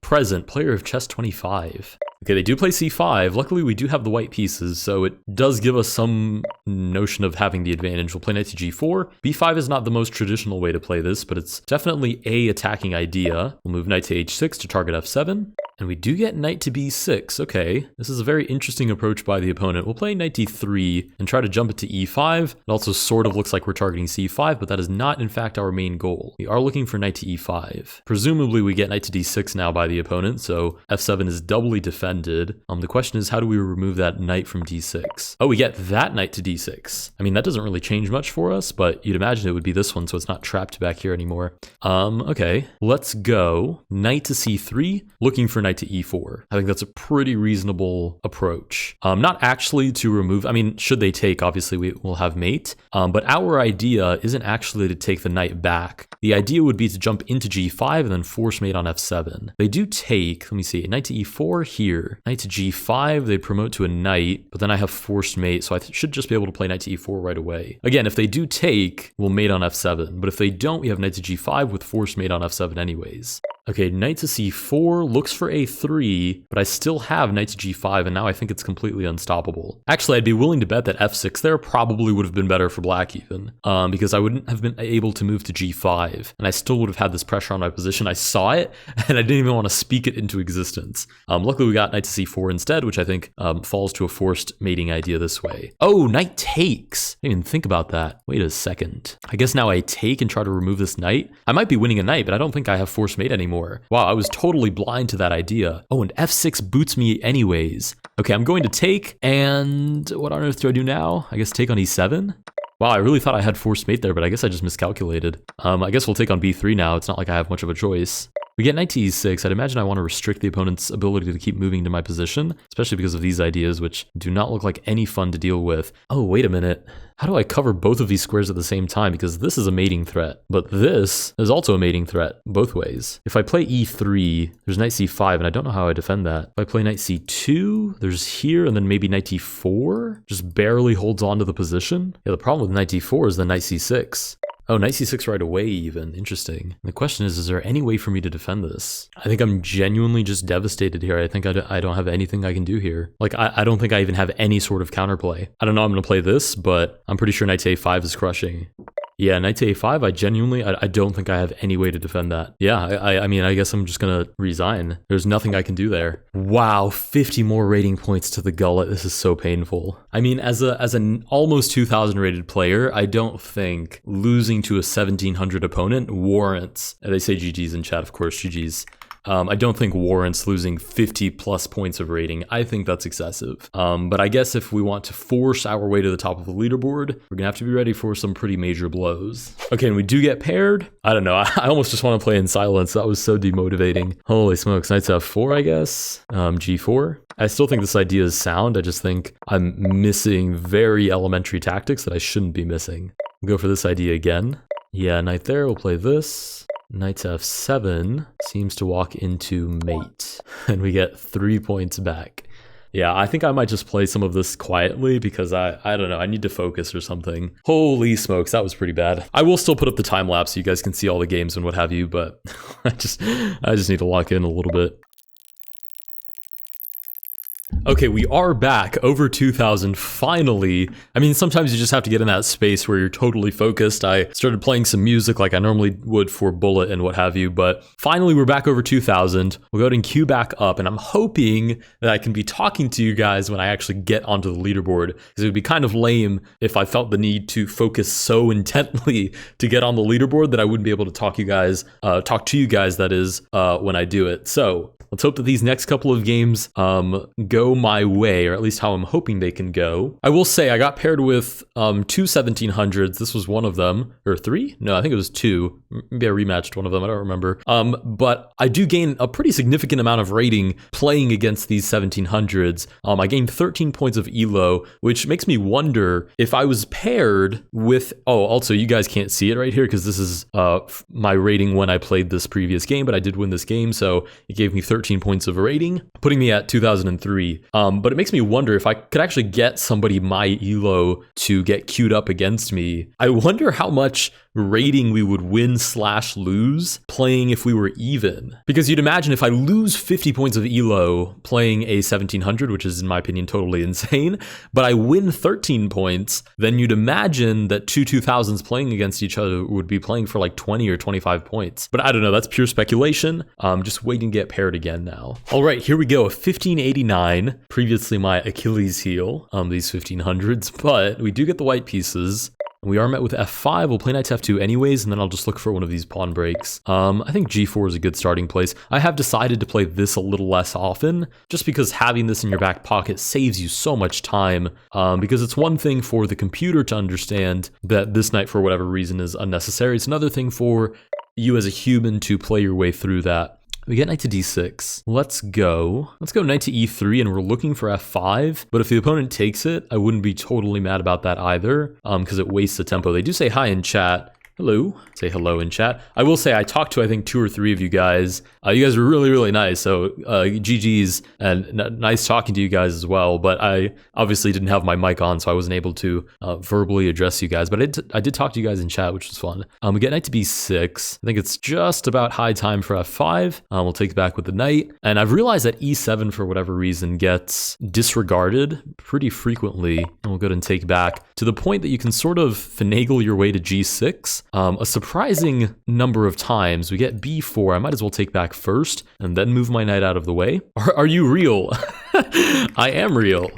present. Player of chess 25. Okay, they do play c5. Luckily, we do have the white pieces, so it does give us some notion of having the advantage. We'll play knight to g4. b5 is not the most traditional way to play this, but it's definitely a attacking idea. We'll move knight to h6 to target f7. And we do get knight to b6. Okay, this is a very interesting approach by the opponent. We'll play knight d3 and try to jump it to e5. It also sort of looks like we're targeting c5, but that is not in fact our main goal. We are looking for knight to e5. Presumably we get knight to d6 now by the opponent, so f7 is doubly defended. The question is, how do we remove that knight from d6? Oh, we get that knight to d6. I mean, that doesn't really change much for us, but you'd imagine it would be this one, so it's not trapped back here anymore. Okay, let's go knight to c3, looking for knight to e4. I think that's a pretty reasonable approach. Not actually to remove, I mean, should they take, obviously we will have mate, but our idea isn't actually to take the knight back. The idea would be to jump into g5 and then force mate on f7. They do take, let me see, knight to e4 here, knight to g5, they promote to a knight, but then I have forced mate, so I should just be able to play knight to e4 right away. Again, if they do take, we'll mate on f7, but if they don't, we have knight to g5 with forced mate on f7 anyways. Okay, knight to c4, looks for a3, but I still have knight to g5, and now I think it's completely unstoppable. Actually, I'd be willing to bet that f6 there probably would have been better for black even, because I wouldn't have been able to move to g5, and I still would have had this pressure on my position. I saw it, and I didn't even want to speak it into existence. Luckily, we got knight to c4 instead, which I think falls to a forced mating idea this way. Oh, knight takes! I didn't even think about that. Wait a second. I guess now I take and try to remove this knight. I might be winning a knight, but I don't think I have forced mate anymore. Wow, I was totally blind to that idea. Oh, and f6 boots me anyways. Okay, I'm going to take, and what on earth do I do now? I guess take on e7? Wow, I really thought I had forced mate there, but I guess I just miscalculated. I guess we'll take on b3 now. It's not like I have much of a choice. We get knight to e6. I'd imagine I want to restrict the opponent's ability to keep moving to my position, especially because of these ideas, which do not look like any fun to deal with. Oh, wait a minute. How do I cover both of these squares at the same time? Because this is a mating threat, but this is also a mating threat both ways. If I play e3, there's knight c5, and I don't know how I defend that. If I play knight c2, there's here, and then maybe knight d4 just barely holds on to the position. Yeah, the problem with knight d4 is the knight c6. Oh, knight c6 right away even. Interesting. And the question is there any way for me to defend this? I think I'm genuinely just devastated here. I think I don't have anything I can do here. Like, I don't think I even have any sort of counterplay. I don't know I'm going to play this, but I'm pretty sure knight to a5 is crushing. Yeah, knight to a5, I don't think I have any way to defend that. Yeah, I mean, I guess I'm just gonna resign. There's nothing I can do there. Wow, 50 more rating points to the gullet. This is so painful. I mean, as an almost 2,000 rated player, I don't think losing to a 1,700 opponent warrants, they say GG's in chat, of course, GG's. I don't think warrants losing 50 plus points of rating. I think that's excessive. But I guess if we want to force our way to the top of the leaderboard, we're gonna have to be ready for some pretty major blows. Okay, and we do get paired. I don't know, I almost just want to play in silence. That was so demotivating. Holy smokes, knight to f4, I guess. G4. I still think this idea is sound. I just think I'm missing very elementary tactics that I shouldn't be missing. We'll go for this idea again. Yeah, knight there, we'll play this. Knight to f7 seems to walk into mate, and we get 3 points back. Yeah, I think I might just play some of this quietly because I don't know, I need to focus or something. Holy smokes, that was pretty bad. I will still put up the time lapse so you guys can see all the games and what have you, but I just need to lock in a little bit. Okay, we are back, over 2,000, finally. I mean, sometimes you just have to get in that space where you're totally focused. I started playing some music like I normally would for Bullet and what have you, but finally we're back over 2,000. We'll go ahead and queue back up, and I'm hoping that I can be talking to you guys when I actually get onto the leaderboard, because it would be kind of lame if I felt the need to focus so intently to get on the leaderboard that I wouldn't be able to talk to you guys, that is, when I do it. So let's hope that these next couple of games go my way, or at least how I'm hoping they can go. I will say I got paired with two 1700s. This was one of them, or three? No, I think it was two. Maybe I rematched one of them. I don't remember. But I do gain a pretty significant amount of rating playing against these 1700s. I gained 13 points of elo, which makes me wonder if I was paired with, oh, also you guys can't see it right here because this is my rating when I played this previous game, but I did win this game, so it gave me 13 points of a rating, putting me at 2003. But it makes me wonder if I could actually get somebody my elo to get queued up against me. I wonder how much rating we would win/lose playing if we were even. Because you'd imagine if I lose 50 points of elo playing a 1700, which is in my opinion totally insane, but I win 13 points, then you'd imagine that two 2000s playing against each other would be playing for like 20 or 25 points. But I don't know, that's pure speculation. Just waiting to get paired again now. All right, here we go, a 1589, previously my Achilles heel, these 1500s, but we do get the white pieces. We are met with f5. We'll play knight to f2 anyways, and then I'll just look for one of these pawn breaks. I think g4 is a good starting place. I have decided to play this a little less often, just because having this in your back pocket saves you so much time, because it's one thing for the computer to understand that this knight, for whatever reason, is unnecessary. It's another thing for you as a human to play your way through that. We get knight to d6. Let's go knight to e3, and we're looking for f5, but if the opponent takes it, I wouldn't be totally mad about that either, because it wastes the tempo. They do say hi in chat. Hello. Say hello in chat. I will say I talked to I think 2 or 3 of you guys. You guys were really, really nice. So GG's, and nice talking to you guys as well. But I obviously didn't have my mic on, so I wasn't able to verbally address you guys. But I did talk to you guys in chat, which was fun. We get knight to b6. I think it's just about high time for f5. We'll take it back with the knight. And I've realized that e7, for whatever reason, gets disregarded pretty frequently. And we'll go ahead and take back to the point that you can sort of finagle your way to g6. A surprising number of times. We get b4. I might as well take back first and then move my knight out of the way. Are you real? I am real.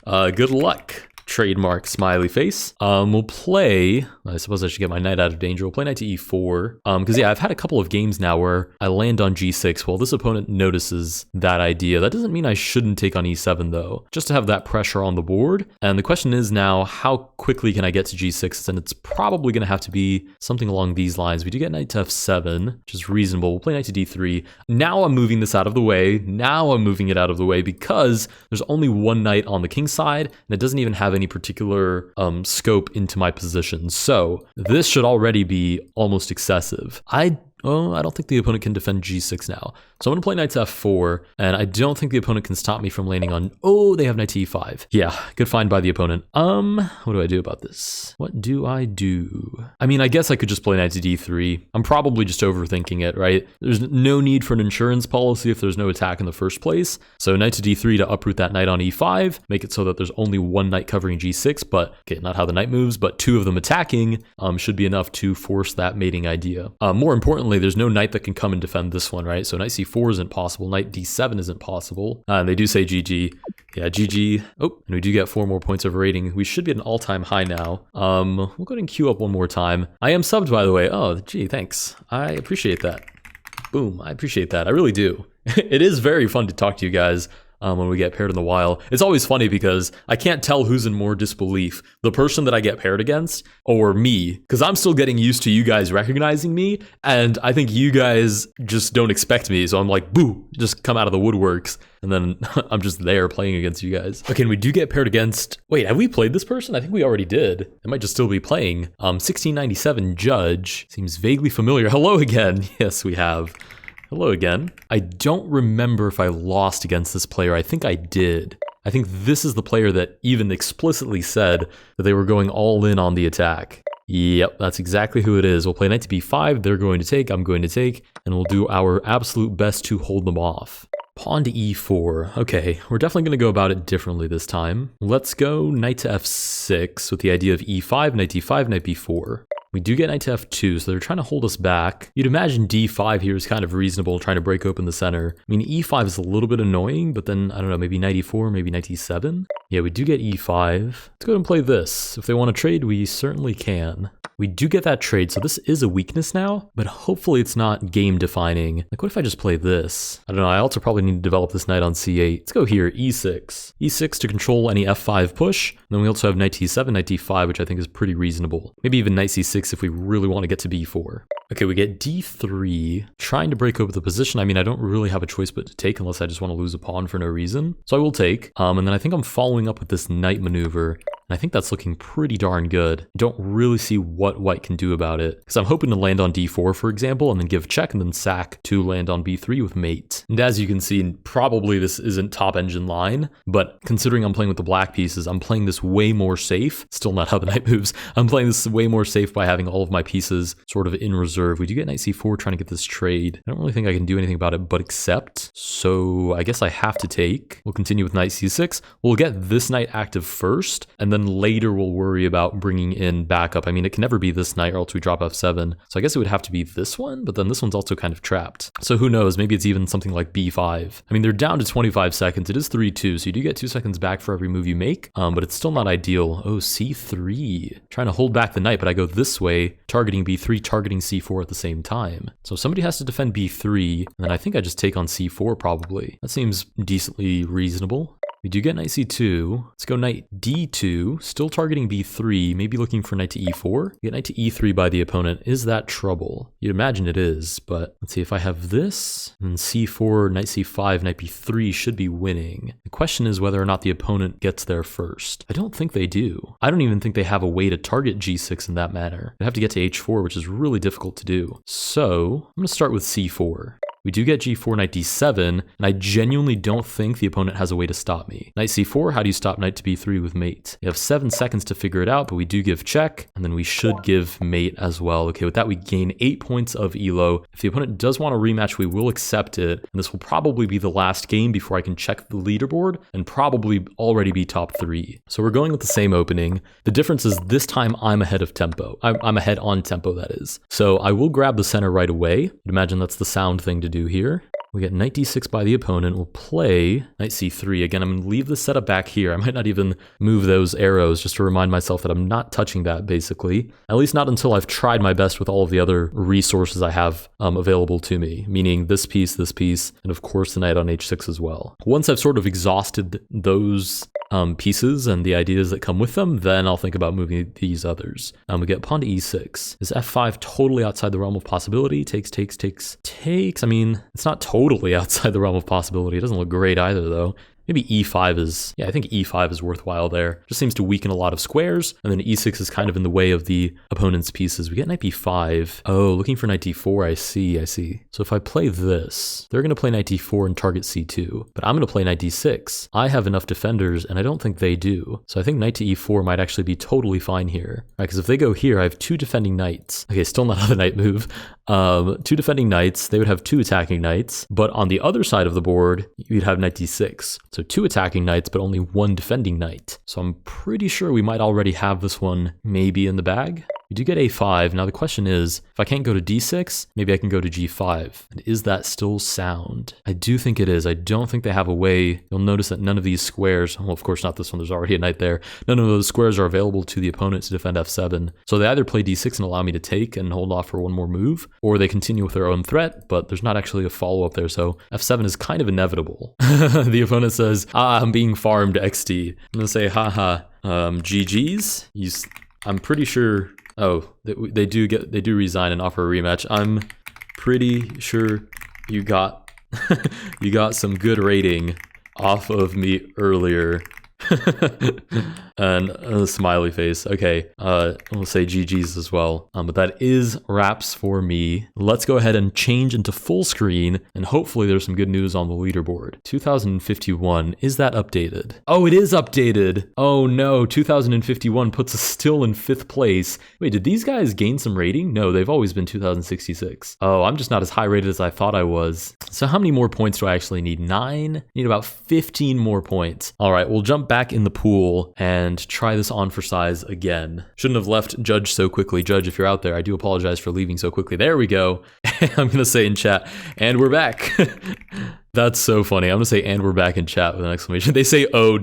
Good luck. Trademark smiley face. We'll play, I suppose I should get my knight out of danger. We'll play knight to e4. Because yeah, I've had a couple of games now where I land on g6. Well, this opponent notices that idea. That doesn't mean I shouldn't take on e7 though, just to have that pressure on the board. And the question is now, how quickly can I get to g6? And it's probably going to have to be something along these lines. We do get knight to f7, which is reasonable. We'll play knight to d3. Now I'm moving this out of the way. Now I'm moving it out of the way because there's only one knight on the king side, and it doesn't even have any particular scope into my position. So this should already be almost excessive. I don't think the opponent can defend g6 now. So I'm going to play knight to f4, and I don't think the opponent can stop me from landing on... Oh, they have knight to e5. Yeah, good find by the opponent. What do I do about this? What do I do? I mean, I guess I could just play knight to d3. I'm probably just overthinking it, right? There's no need for an insurance policy if there's no attack in the first place. So knight to d3 to uproot that knight on e5, make it so that there's only one knight covering g6, but, okay, not how the knight moves, but two of them attacking should be enough to force that mating idea. More importantly, there's no knight that can come and defend this one, right? So knight c4 isn't possible, knight d7 isn't possible. They do say GG. Yeah, GG. Oh, and we do get 4 more points of rating. We should be at an all-time high now. We'll go ahead and queue up one more time. I am subbed, by the way. Oh, gee, thanks. I appreciate that. Boom, I appreciate that. I really do. It is very fun to talk to you guys. When we get paired in the wild. It's always funny because I can't tell who's in more disbelief, the person that I get paired against or me, because I'm still getting used to you guys recognizing me, and I think you guys just don't expect me, so I'm like, boo, just come out of the woodworks, and then I'm just there playing against you guys. Okay, and we do get paired against... Wait, have we played this person? I think we already did. It might just still be playing. 1697 Judge. Seems vaguely familiar. Hello again. Yes, we have. Hello again. I don't remember if I lost against this player. I think I did. I think this is the player that even explicitly said that they were going all in on the attack. Yep, that's exactly who it is. We'll play knight to b5. They're going to take, I'm going to take, and we'll do our absolute best to hold them off. Pawn to e4. Okay, we're definitely going to go about it differently this time. Let's go knight to f6 with the idea of e5, knight d5, knight b4. We do get knight to f2, so they're trying to hold us back. You'd imagine d5 here is kind of reasonable, trying to break open the center. I mean, e5 is a little bit annoying, but then, I don't know, maybe knight e4, maybe knight e7. Yeah, we do get e5. Let's go ahead and play this. If they want to trade, we certainly can. We do get that trade, so this is a weakness now, but hopefully it's not game defining. Like, what if I just play this? I don't know, I also probably need to develop this knight on c8. Let's go here, e6. e6 to control any f5 push. And then we also have knight t7, knight d5, which I think is pretty reasonable. Maybe even knight c6 if we really want to get to b4. Okay, we get d3, trying to break open the position. I mean, I don't really have a choice but to take unless I just want to lose a pawn for no reason. So I will take, and then I think I'm following up with this knight maneuver. And I think that's looking pretty darn good. I don't really see what white can do about it, because I'm hoping to land on d4, for example, and then give check and then sack to land on b3 with mate. And as you can see, probably this isn't top engine line, but considering I'm playing with the black pieces, I'm playing this way more safe. Still not how the knight moves. I'm playing this way more safe by having all of my pieces sort of in reserve. We do get knight c4 trying to get this trade. I don't really think I can do anything about it but accept. So I guess I have to take. We'll continue with knight c6. We'll get this knight active first, and then later we'll worry about bringing in backup. I mean, it can never be this knight or else we drop f7. So I guess it would have to be this one, but then this one's also kind of trapped. So who knows? Maybe it's even something like b5. I mean, they're down to 25 seconds. It is 3-2, so you do get 2 seconds back for every move you make, but it's still not ideal. Oh, c3. Trying to hold back the knight, but I go this way, targeting b3, targeting c4 at the same time. So somebody has to defend b3, and then I think I just take on c4 probably. That seems decently reasonable. We do get knight c2. Let's go knight d2, still targeting b3, maybe looking for knight to e4. Get knight to e3 by the opponent. Is that trouble? You'd imagine it is, but let's see if I have this, and c4, knight c5, knight b3 should be winning. The question is whether or not the opponent gets there first. I don't think they do. I don't even think they have a way to target g6 in that manner. They have to get to h4, which is really difficult to do. So I'm going to start with c4. We do get g4, knight d7, and I genuinely don't think the opponent has a way to stop me. Knight c4, how do you stop knight to b3 with mate? You have 7 seconds to figure it out, but we do give check, and then we should give mate as well. Okay, with that we gain 8 points of elo. If the opponent does want a rematch, we will accept it, and this will probably be the last game before I can check the leaderboard, and probably already be top 3. So we're going with the same opening. The difference is this time I'm ahead of tempo. I'm ahead on tempo, that is. So I will grab the center right away. I'd imagine that's the sound thing to do here. We get knight d6 by the opponent. We'll play knight c3. Again, I'm going to leave the setup back here. I might not even move those arrows just to remind myself that I'm not touching that, basically. At least not until I've tried my best with all of the other resources I have available to me, meaning this piece, and of course the knight on h6 as well. Once I've sort of exhausted those pieces and the ideas that come with them, then I'll think about moving these others. We get pawn to e6. Is f5 totally outside the realm of possibility? Takes. I mean, it's not totally outside the realm of possibility. It doesn't look great either, though. Maybe e5 is, I think e5 is worthwhile there. Just seems to weaken a lot of squares, and then e6 is kind of in the way of the opponent's pieces. We get knight b5. Oh, looking for knight d4, I see. So if I play this, they're going to play knight d4 and target c2, but I'm going to play knight d6. I have enough defenders, and I don't think they do. So I think knight to e4 might actually be totally fine here. Right, because if they go here, I have 2 defending knights. Okay, still not a knight move. 2 defending knights, they would have 2 attacking knights, but on the other side of the board, you'd have knight d6. So 2 attacking knights, but only 1 defending knight. So I'm pretty sure we might already have this one maybe in the bag. We do get a5. Now the question is, if I can't go to d6, maybe I can go to g5. And is that still sound? I do think it is. I don't think they have a way. You'll notice that none of these squares, well, of course not this one, there's already a knight there. None of those squares are available to the opponent to defend f7. So they either play d6 and allow me to take and hold off for one more move, or they continue with their own threat, but there's not actually a follow-up there, so f7 is kind of inevitable. The opponent says, I'm being farmed XD. I'm gonna say, haha, GG's. I'm pretty sure. Oh, they do resign and offer a rematch. I'm pretty sure you got you got some good rating off of me earlier. And a smiley face. Okay, we'll say GG's as well. But that is wraps for me. Let's go ahead and change into full screen, and hopefully there's some good news on the leaderboard. 2051, is that updated? Oh, it is updated. Oh no, 2051 puts us still in 5th place. Wait, did these guys gain some rating? No, they've always been 2066. Oh, I'm just not as high rated as I thought I was. So how many more points do I actually need? 9? Need about 15 more points. All right, we'll jump back in the pool and try this on for size again. Shouldn't have left Judge so quickly. Judge, if you're out there, I do apologize for leaving so quickly. There we go. I'm gonna say in chat, and we're back. That's so funny. I'm gonna say, and we're back in chat with an exclamation. They say, oh, ...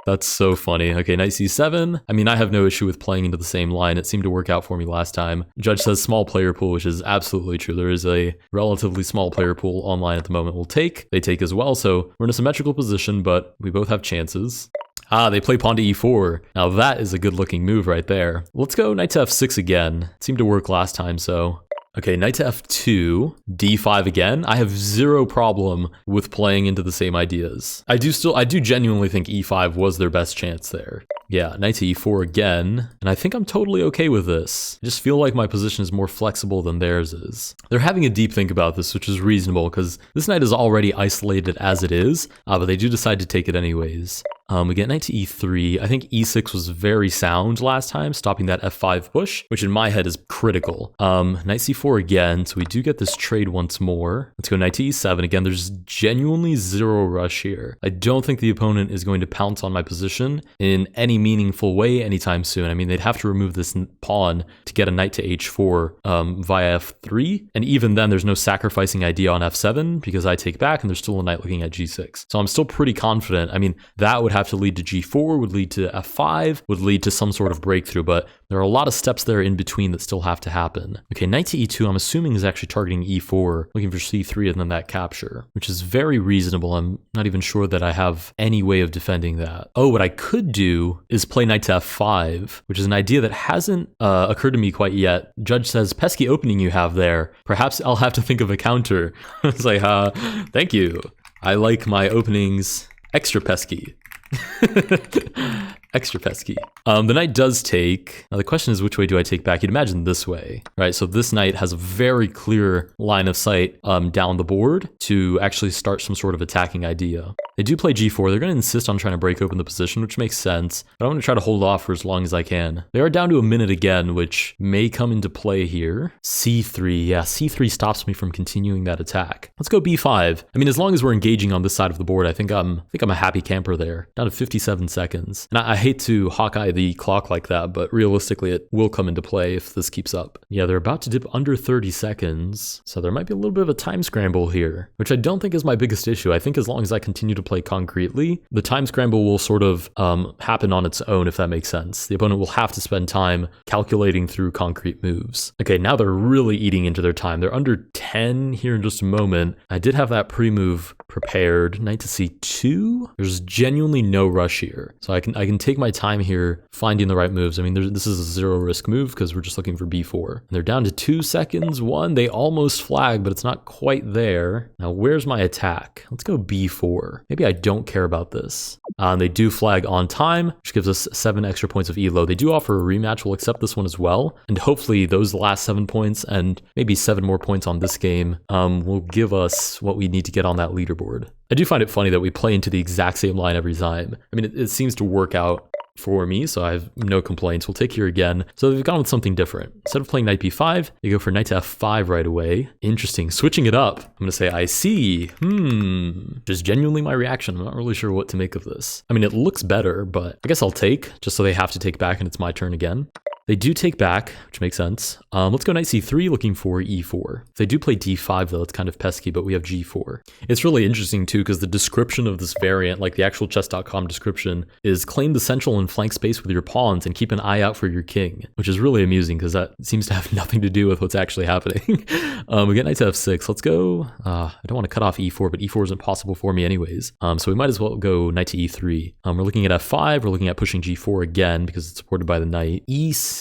That's so funny. Okay, knight c7. I mean, I have no issue with playing into the same line. It seemed to work out for me last time. Judge says small player pool, which is absolutely true. There is a relatively small player pool online at the moment. We'll take. They take as well, so we're in a symmetrical position, but we both have chances. Ah, they play pawn to e4. Now that is a good looking move right there. Let's go knight to f6 again. It seemed to work last time, so. Okay, knight to f2, d5 again. I have zero problem with playing into the same ideas. I do genuinely think e5 was their best chance there. Yeah, knight to e4 again, and I think I'm totally okay with this. I just feel like my position is more flexible than theirs is. They're having a deep think about this, which is reasonable, because this knight is already isolated as it is, but they do decide to take it anyways. We get knight to e3. I think e6 was very sound last time, stopping that f5 push, which in my head is critical. Knight c4 again, so we do get this trade once more. Let's go knight to e7 again. There's genuinely zero rush here. I don't think the opponent is going to pounce on my position in any meaningful way anytime soon. I mean, they'd have to remove this pawn to get a knight to h4 via f3, and even then there's no sacrificing idea on f7 because I take back and there's still a knight looking at g6. So I'm still pretty confident. I mean, that would have to lead to g4, would lead to f5, would lead to some sort of breakthrough, but there are a lot of steps there in between that still have to happen. Okay, knight to e2, I'm assuming is actually targeting e4, looking for c3 and then that capture, which is very reasonable. I'm not even sure that I have any way of defending that. Oh, what I could do is play knight to f5, which is an idea that hasn't occurred to me quite yet. Judge says, pesky opening you have there. Perhaps I'll have to think of a counter. It's like, thank you. I like my openings extra pesky. Extra pesky. The knight does take. Now the question is, which way do I take back? You'd imagine this way, right? So this knight has a very clear line of sight down the board to actually start some sort of attacking idea. They do play g4. They're going to insist on trying to break open the position, which makes sense. But I'm going to try to hold off for as long as I can. They are down to a minute again, which may come into play here. c3. Yeah, c3 stops me from continuing that attack. Let's go b5. I mean, as long as we're engaging on this side of the board, I think I'm a happy camper there. Down to 57 seconds. And I hate to Hawkeye the clock like that, but realistically, it will come into play if this keeps up. Yeah, they're about to dip under 30 seconds. So there might be a little bit of a time scramble here, which I don't think is my biggest issue. I think as long as I continue to play concretely, the time scramble will sort of happen on its own, if that makes sense. The opponent will have to spend time calculating through concrete moves. Okay, now they're really eating into their time. They're under 10 here in just a moment. I did have that pre-move prepared. Knight to c2. There's genuinely no rush here. So I can take my time here finding the right moves. I mean, this is a zero risk move because we're just looking for b4. And they're down to 2 seconds. One, they almost flag, but it's not quite there. Now, where's my attack? Let's go b4. Maybe I don't care about this. They do flag on time, which gives us 7 extra points of elo. They do offer a rematch. We'll accept this one as well. And hopefully those last 7 points and maybe 7 more points on this game will give us what we need to get on that leaderboard. I do find it funny that we play into the exact same line every time. I mean, it seems to work out for me, so I have no complaints. We'll take here again. So they've gone with something different. Instead of playing knight b5, they go for knight to f5 right away. Interesting. Switching it up. I'm going to say, I see. Just genuinely my reaction. I'm not really sure what to make of this. I mean, it looks better, but I guess I'll take, just so they have to take back and it's my turn again. They do take back, which makes sense. Let's go knight c3 looking for e4. If they do play d5 though, it's kind of pesky, but we have g4. It's really interesting too because the description of this variant, like the actual chess.com description, is claim the central and flank space with your pawns and keep an eye out for your king, which is really amusing because that seems to have nothing to do with what's actually happening. We get knight to f6. Let's go, I don't want to cut off e4, but e4 isn't possible for me anyways. So we might as well go knight to e3. We're looking at f5, we're looking at pushing g4 again because it's supported by the knight. e6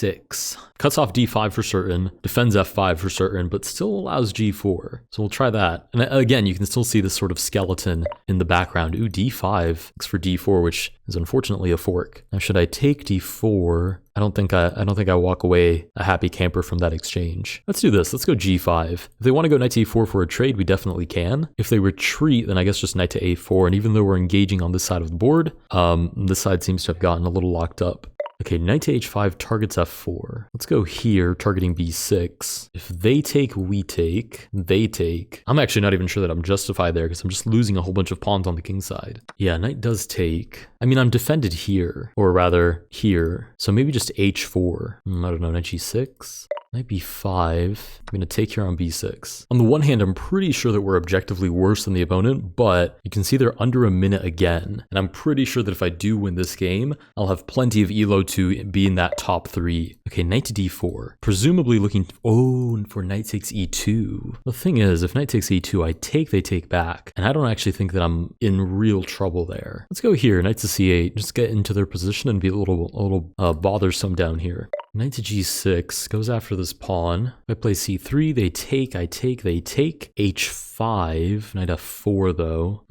cuts off d5 for certain, defends f5 for certain, but still allows g4. So we'll try that. And again, you can still see this sort of skeleton in the background. Ooh, d5 looks for d4, which is unfortunately a fork. Now, should I take d4? I don't think I walk away a happy camper from that exchange. Let's do this. Let's go g5. If they want to go knight to e4 for a trade, we definitely can. If they retreat, then I guess just knight to a4. And even though we're engaging on this side of the board, this side seems to have gotten a little locked up. Okay, knight to h5 targets f4. Let's go here, targeting b6. If they take, we take. They take. I'm actually not even sure that I'm justified there because I'm just losing a whole bunch of pawns on the king side. Yeah, knight does take. I mean, I'm defended here, or rather here. So maybe just h4. I don't know, knight g6. Knight b5. I'm going to take here on b6. On the one hand, I'm pretty sure that we're objectively worse than the opponent, but you can see they're under a minute again. And I'm pretty sure that if I do win this game, I'll have plenty of elo to be in that top 3. Okay, knight to d4. Presumably looking, for knight takes e2. The thing is, if knight takes e2, I take, they take back. And I don't actually think that I'm in real trouble there. Let's go here, knight to c8. Just get into their position and be a little bothersome down here. Knight to g6 goes after this pawn. If I play c3, they take, I take, they take. h5, knight f4 though.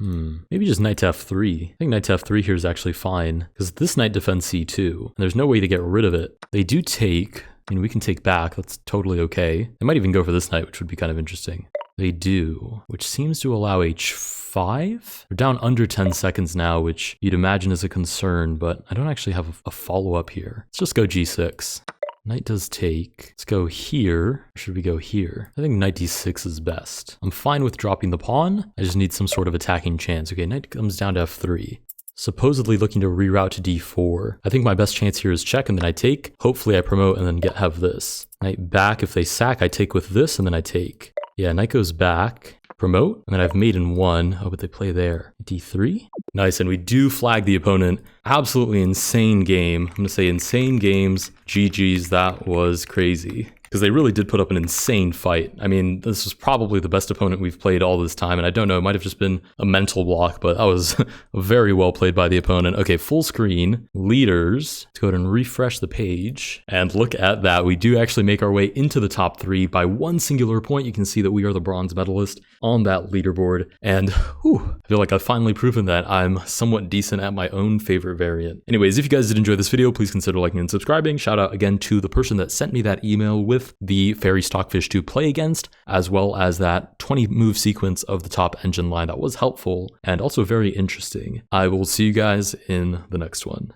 Maybe just knight to f3. I think knight to f3 here is actually fine because this knight defends c2 and there's no way to get rid of it. They do take. I mean, we can take back. That's totally okay. They might even go for this knight, which would be kind of interesting. They do, which seems to allow h5. We're down under 10 seconds now, which you'd imagine is a concern, but I don't actually have a follow-up here. Let's just go g6. Knight does take. Let's go here. Or should we go here? I think knight d6 is best. I'm fine with dropping the pawn. I just need some sort of attacking chance. Okay, knight comes down to f3. Supposedly looking to reroute to d4. I think my best chance here is check and then I take. Hopefully I promote and then have this. Knight back. If they sack, I take with this and then I take. Yeah, knight goes back. Promote, and then I've mate in 1. Oh, but they play there. d3. Nice, and we do flag the opponent. Absolutely insane game. I'm going to say insane games. GG's, that was crazy. Because they really did put up an insane fight. I mean, this was probably the best opponent we've played all this time, and I don't know, it might have just been a mental block, but that was very well played by the opponent. Okay, full screen, leaders. Let's go ahead and refresh the page, and look at that. We do actually make our way into the top 3 by one singular point. You can see that we are the bronze medalist on that leaderboard, and I feel like I've finally proven that I'm somewhat decent at my own favorite variant. Anyways, if you guys did enjoy this video, please consider liking and subscribing. Shout out again to the person that sent me that email with with the Fairy Stockfish to play against, as well as that 20 move sequence of the top engine line that was helpful and also very interesting. I will see you guys in the next one.